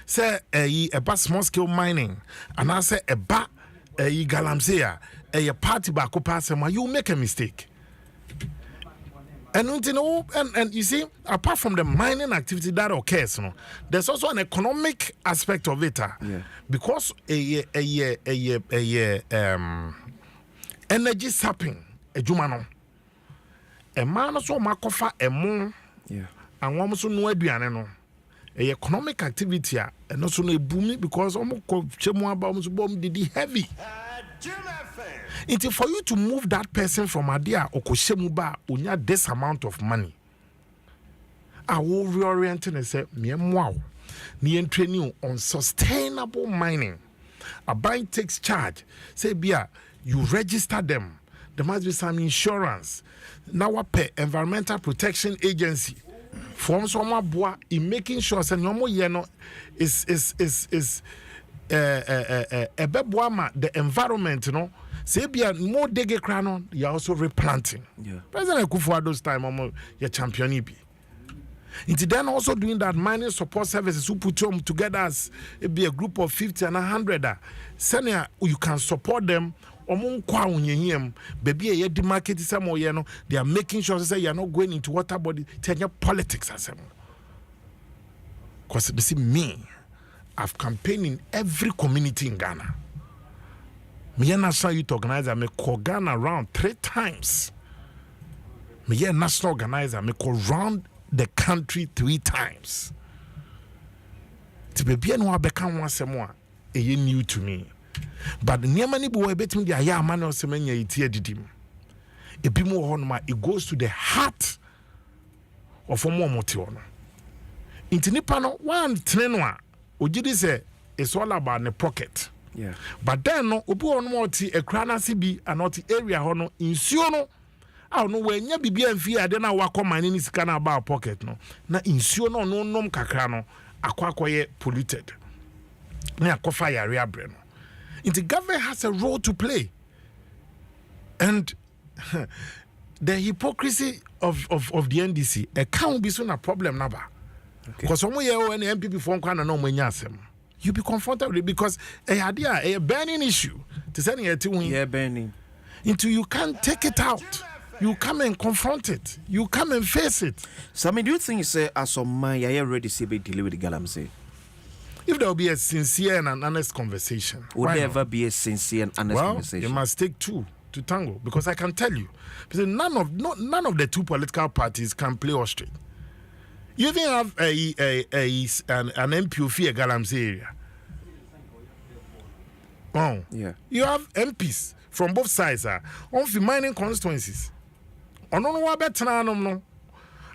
say eba small scale mining and I say eba galamsey a party ba ko pasema you make a mistake. And you see, apart from the mining activity that occurs, there's also an economic aspect of it. Because energy sapping, a jumano. A man also makofa a moon, and one so no aduane a economic activity, and also no booming because almost chemo bombs bomb did heavy. It's for you to move that person from Adia or Koshemuba, unya this amount of money. I will reorient and say, wow, me and train you on sustainable mining. A bank takes charge. Say, Bia, you register them. There must be some insurance. Now, I pay Environmental Protection Agency. From some bois in making sure that no more yeno is the environment, say be more dege cranon, you're also replanting. President Kufuado's time, your champion be. Into then also doing that mining support services who put them together as it be a group of 50 and 100. Senior, you can support them. Baby, a demarcated some more, they are making sure say you're not going into water body, taking politics as them. Because they see me. I've campaigned in every community in Ghana. Me a national youth organizer, me call Ghana around 3 times. Me a national organizer, me call round the country 3 times. To be no abeka one semwa, e new to me. But niema ni bo ebetimi dia ya amane osemanya itie didim. Ebi mo ho no it goes to the heart of omo moti ono. Intinipa no one tene no a ojidi say it's all about the pocket. But then no obi ono moti ekra na se bi anoti area ho no insuo no a no we nya bibia mfi ade na wakọ mane ni sika na about pocket no na insuo no no nom kakra no akwakoye polluted. Na akofa yare abre no. The government has a role to play. And the hypocrisy of the NDC, it can't be soon a problem number. Because some year when the MPP phone can no menyasem. You be confronted with it because a burning issue. To send it to burning. Until you can't take it out. You come and confront it. You come and face it. So I mean, do you think say as of my I already see be deal with the galamsey? If there will be a sincere and an honest conversation, would there ever be a sincere and honest conversation? You must take 2 to tango, because I can tell you, because none of the two political parties can play ostrich. You even have an MP of Galamsey area. Oh, yeah. You have MPs from both sides on the mining constituencies. On no better no.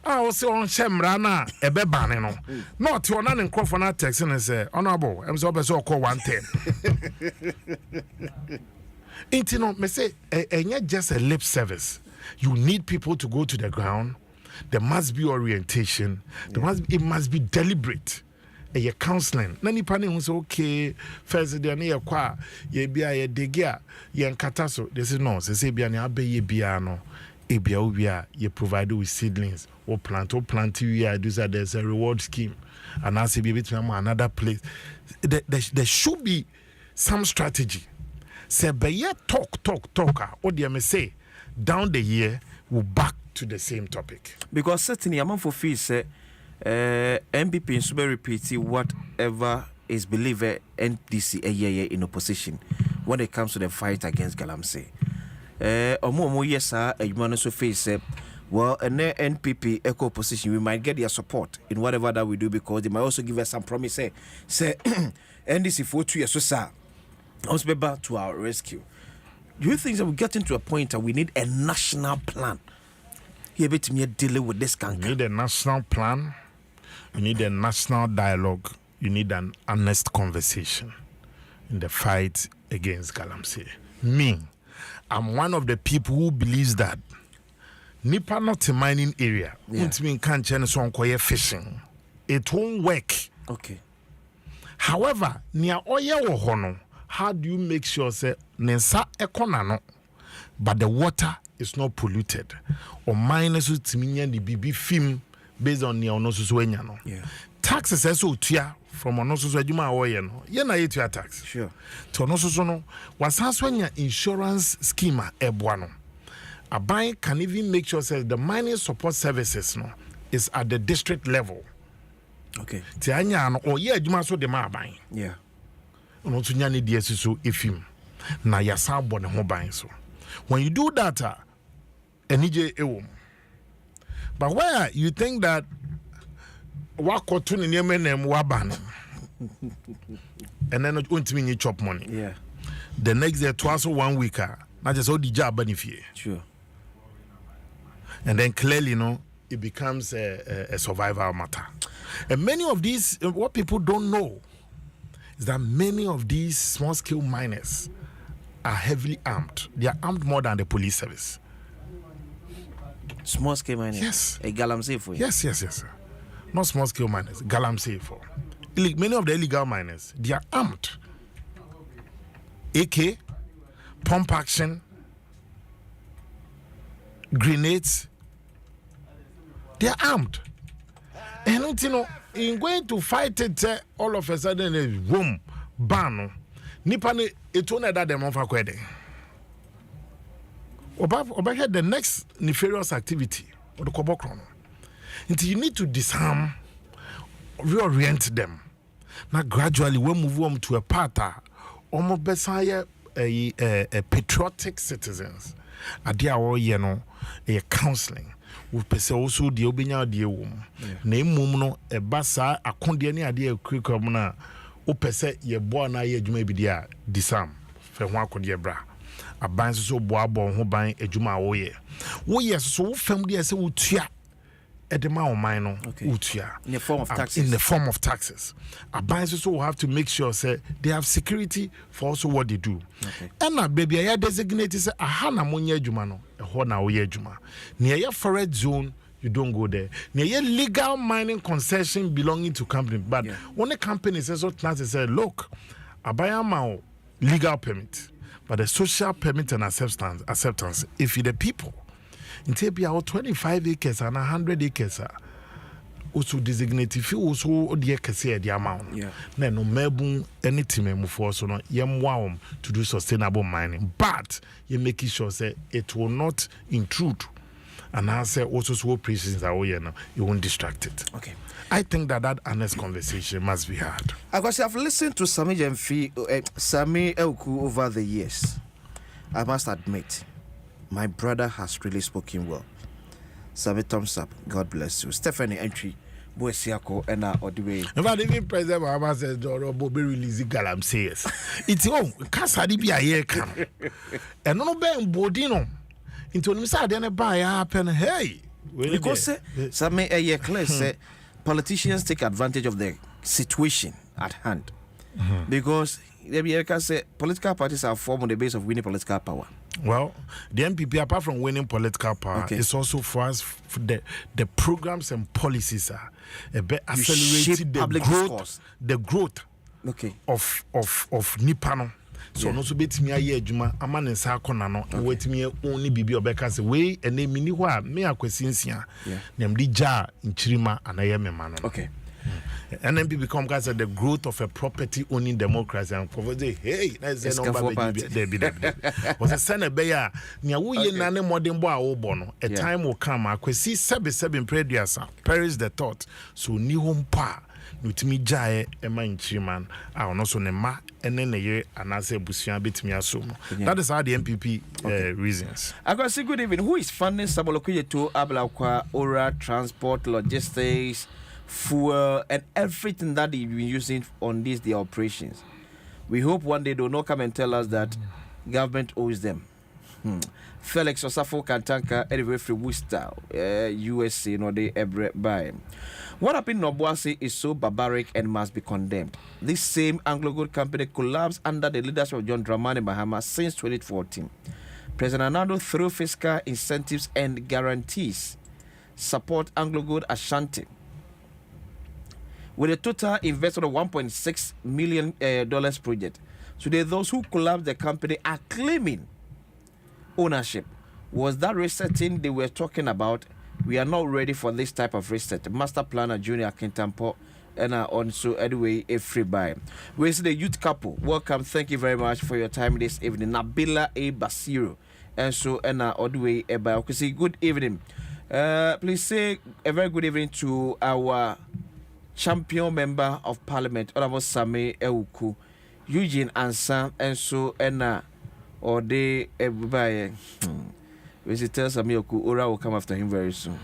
I also on Shemrana a bebane no. Not to an uncrophone text and say, Honorable, I'm so call 110. It me say, and yet just a lip service. You need people to go to the ground. There must be orientation. It must be deliberate. A counseling. Nani pani who okay. First day near qua ye be a degia ye enkataso. They say no. They say biani abe ye biano. Ebia ubia ye provide with seedlings or plant you. There's a reward scheme, and I say be between another place. There should be some strategy. Say be ye talker. What do you say? Down the year we'll back to the same topic. Because certainly among for fees say. MPP in Sube repeat whatever is believed NDC a year in opposition when it comes to the fight against Galamsey. Omo yes sir, a man also face well a NPP eco opposition, we might get their support in whatever that we do, because they might also give us some promise say NDC for 2 years so sir. Let's be back to our rescue. Do you think that we're getting to a point that we need a national plan? Here bit me dealing with this canker. You need a national plan. You need a national dialogue. You need an honest conversation in the fight against Galamsey. Me, I'm one of the people who believes that Nipa not a mining area. Won't mean can't change on fishing. It won't work. Okay. However, near oya or hono, how do you make sure say nensa ekonano, but the water is not polluted, or minus with the BB film based on the onosuswenya no. Yeah. Taxes also tia from onosuswejuma oye no. Yena yetua tax. Sure. To onosusu no wasaswenya insurance scheme ebwano. A bank can even make sure say the mining support services no is at the district level. Okay. Ti anya no oye adwuma so de ma ban. Yeah. Ono to nya ne die susu efim. Na yasa bo ne ho ban so. When you do that NJ ewom. But where you think that wakoto ne neme nem waban and then don't mean you chop money. Yeah. The next day twice 1 week not just all the job benefit. Sure. And then clearly it becomes a survival matter. And many of these what people don't know is that many of these small scale miners are heavily armed. They are armed more than the police service. Small scale miners? Yes. A Galamsey for you? Yes. Not small scale miners. Galamsey for. Many of the illegal miners, they are armed. AK, pump action, grenades. They are armed. And in going to fight it, all of a sudden, it's boom, ban. Nipane etona that them for kwede. Oba the next nefarious activity or the kobokron. Until you need to disarm, reorient them. Now gradually we move on to a part almost beside a patriotic citizens. Adia or a counseling. We pese also the obinya the wom. Name mum a basa a condiani idea curriculum na. O pese ye boa na ye adwuma bi dia disam fe ho akode bra aban so boa bo ho ban adwuma wo ye so wo fam dia se wo tua edema o man no wo tua in the form of taxes. In the form of taxes. Aban so will have to make sure say they have security for also what they do. Okay. And na baby ya designate say aha na monye adwuma no e ho na wo ye adwuma ne ye forest zone. You don't go there. Near legal mining concession belonging to company, but when the company says so, say, look, I buy a legal permit, but the social permit and acceptance. If you the people, in Tebia, 25 acres and 100 acres, also designated if you also the amount. Yeah. Then no mebun anything move for so no yem to do sustainable mining, but you making sure say it will not intrude. And I say also so operations are now you won't distract it. Okay. I think that honest conversation must be had. Because I've listened to Sami Elku over the years. I must admit. My brother has really spoken well. Sabe, thumbs up. God bless you. Stephanie Entry, Boesiako, and Odiwe. In fact, even President Mahama says, Joro be release Galam says. It's home. Casadi be a year come. And no ben bodino. Into Missa then buy happen. Hey. Because some may a year clear say politicians take advantage of the situation at hand. Because they can say political parties are formed on the basis of winning political power. Well, the MPP, apart from winning political power, it's also for us for the programs and policies are a bit accelerated the growth of Nipano. So no so bet me aye adwuma amane sa akona no wet me only bibi obeka se we ene mini ho a me akwasinsia nem di ja nchirima anaye me ma no. Okay. NMP become guys the growth of a property owning democracy and for say hey let's say no baby was a send be ya nia wo ye na ne modern boy a wo bo no a time will come akwasi 77 preduasa perish the thought so ni home pa nutimi jae ema nchiriman a ono so ne ma ene ne ye anase busua betimi aso that is how the MPP reasons. I got say good evening. Who is funding Sabolokuye to Ablakwa, Ora, transport, logistics, fuel, and everything that they've been using on these their operations? We hope one day they will not come and tell us that government owes them. Felix Osafo Kantanka, anyway, from Worcester, USA, no, they ever buy. What happened in Obuasi is so barbaric and must be condemned. This same Anglo-Gold company collapsed under the leadership of John Dramani Mahama since 2014. President Anado, through fiscal incentives and guarantees, support Anglo-Gold Ashanti with a total investment of $1.6 million project. Today, those who collapsed the company are claiming ownership. Was that resetting they were talking about? We are not ready for this type of reset. Master Planner Junior Kintampo and also anyway a free buy. We see the youth couple. Welcome. Thank you very much for your time this evening. Nabila A. Basiru. And so and Odwe Eba. Okay, say good evening. Please say a very good evening to our champion member of parliament, Honorable Same Euku, Eugene Ansan, and so and or they everybody. Visitors Samioku Ora will come after him very soon.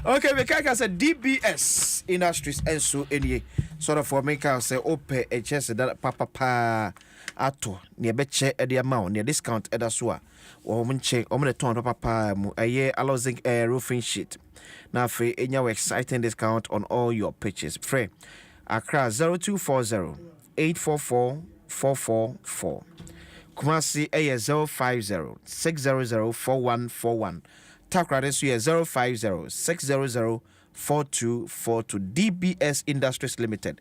Okay, we can say DBS Industries and so any sort of for make us say open a chance that papa ato near betche at the amount near discount at Asua or woman check on the ton of papa a year allowing a roofing sheet. Now free in your exciting discount on all your pitches. Free Accra 0240 844 444. Kumasi A 050 600 4141. Takrades 050 600 4242. DBS Industries Limited.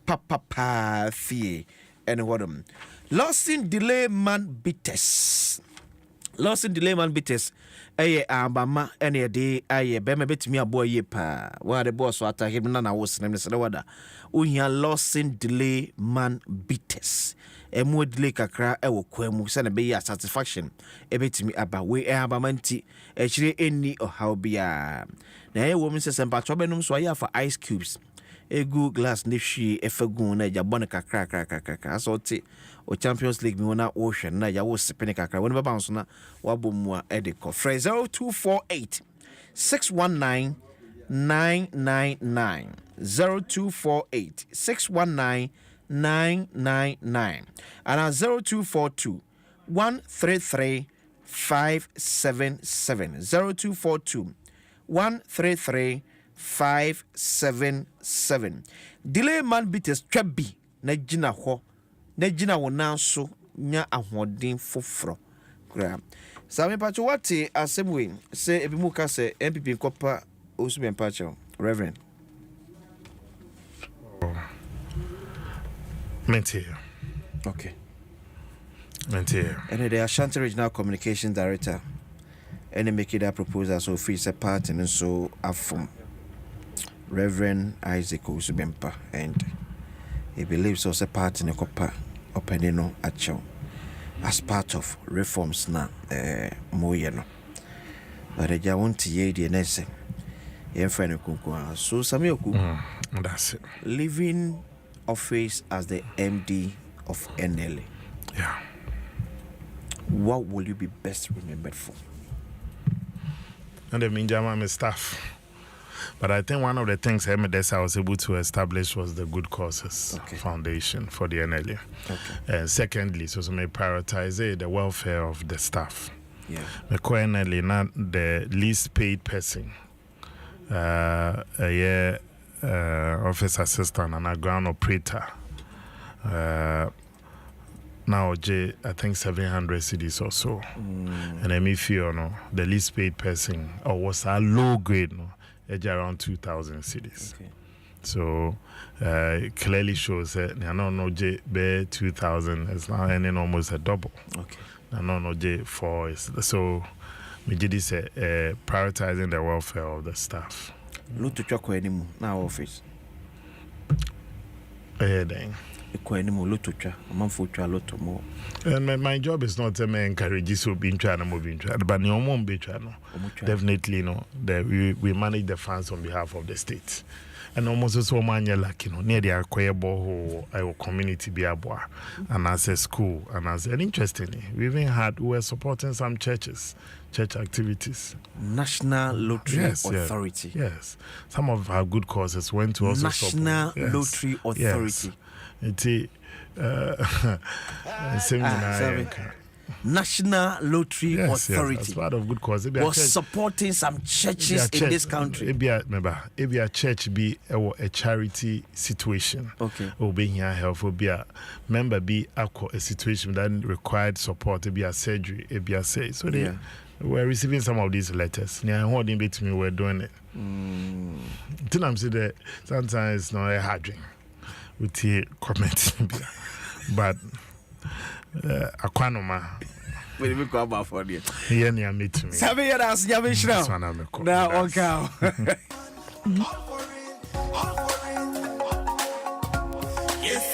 Papa Fee and Wadum. Losing delay man bites. Losing delay man bites. Aye ambama any day aye bema bit me a boy ye pa. Where the boss what I him nana was named the wada. Unya losing delay man bites. Emu delay kakra ewo kwemu send be ya satisfaction ebetimi aba we abamanti echire eni o how bia na e woman say sempa benum so ya for ice cubes egu glass nifshi efegun na jabon kakra so ti o Champions League mi wona ocean na ya wo sepene kakra wona baba so na wabomwa edeko 0248 619 999 0248 619 999 and at 0242 133 577 0242 133 577. Delay man bites trabi na gina ho na gina wona so nya ahoden foforo gra same pacho wate asebwe say ebimu ka say MPP kopa osuben pacho Reverend Mentia. Okay. Mentia. And the Ashanti Regional Communication Director, and they make that proposal so free a part and so from Reverend Isaac Usubempa, and he believes also part in a copper opening actual as part of reforms now, Moyano. But I want to hear the next. So Samioku, that's it. Living office as the MD of NLA. Yeah. What will you be best remembered for? And the Minjama staff. But I think one of the things I was able to establish was the Good Causes Foundation for the NLA. Okay. And secondly, so may prioritize the welfare of the staff. Yeah. The NLA, not the least paid person. Office assistant and a ground operator. Now, I think 700 cities or so. And then if you know, the least paid person, or was a low grade, no, around 2,000 cities. Okay. So it clearly shows that no J 2,000 is now earning almost a double. Okay. No J4 is so. We did this prioritizing the welfare of the staff. Look to chakwa anymore now office. Then. And my job is not to encourage you to be trying to move in, but no more be trying. Definitely, no. We manage the funds on behalf of the state. And almost so many like near the acquirable our community be able and as a school and interestingly, we even were supporting some church activities. National Lottery Authority. Yes. Some of our good causes went to also National Lottery Authority. National Lottery Authority. That's part of good cause. Was supporting some churches in this country. If a church be a charity situation, or being here help for be a member be a situation that required support, be a surgery, be a say. So they were receiving some of these letters. Near holding bit to me, we're doing it. Till I'm saying that sometimes it's not a hard dream with the comment, but. Aquanoma. Will we go about for you? Yeah, near me to me. Sabi ya das ya bishra. Na on cow. Yes,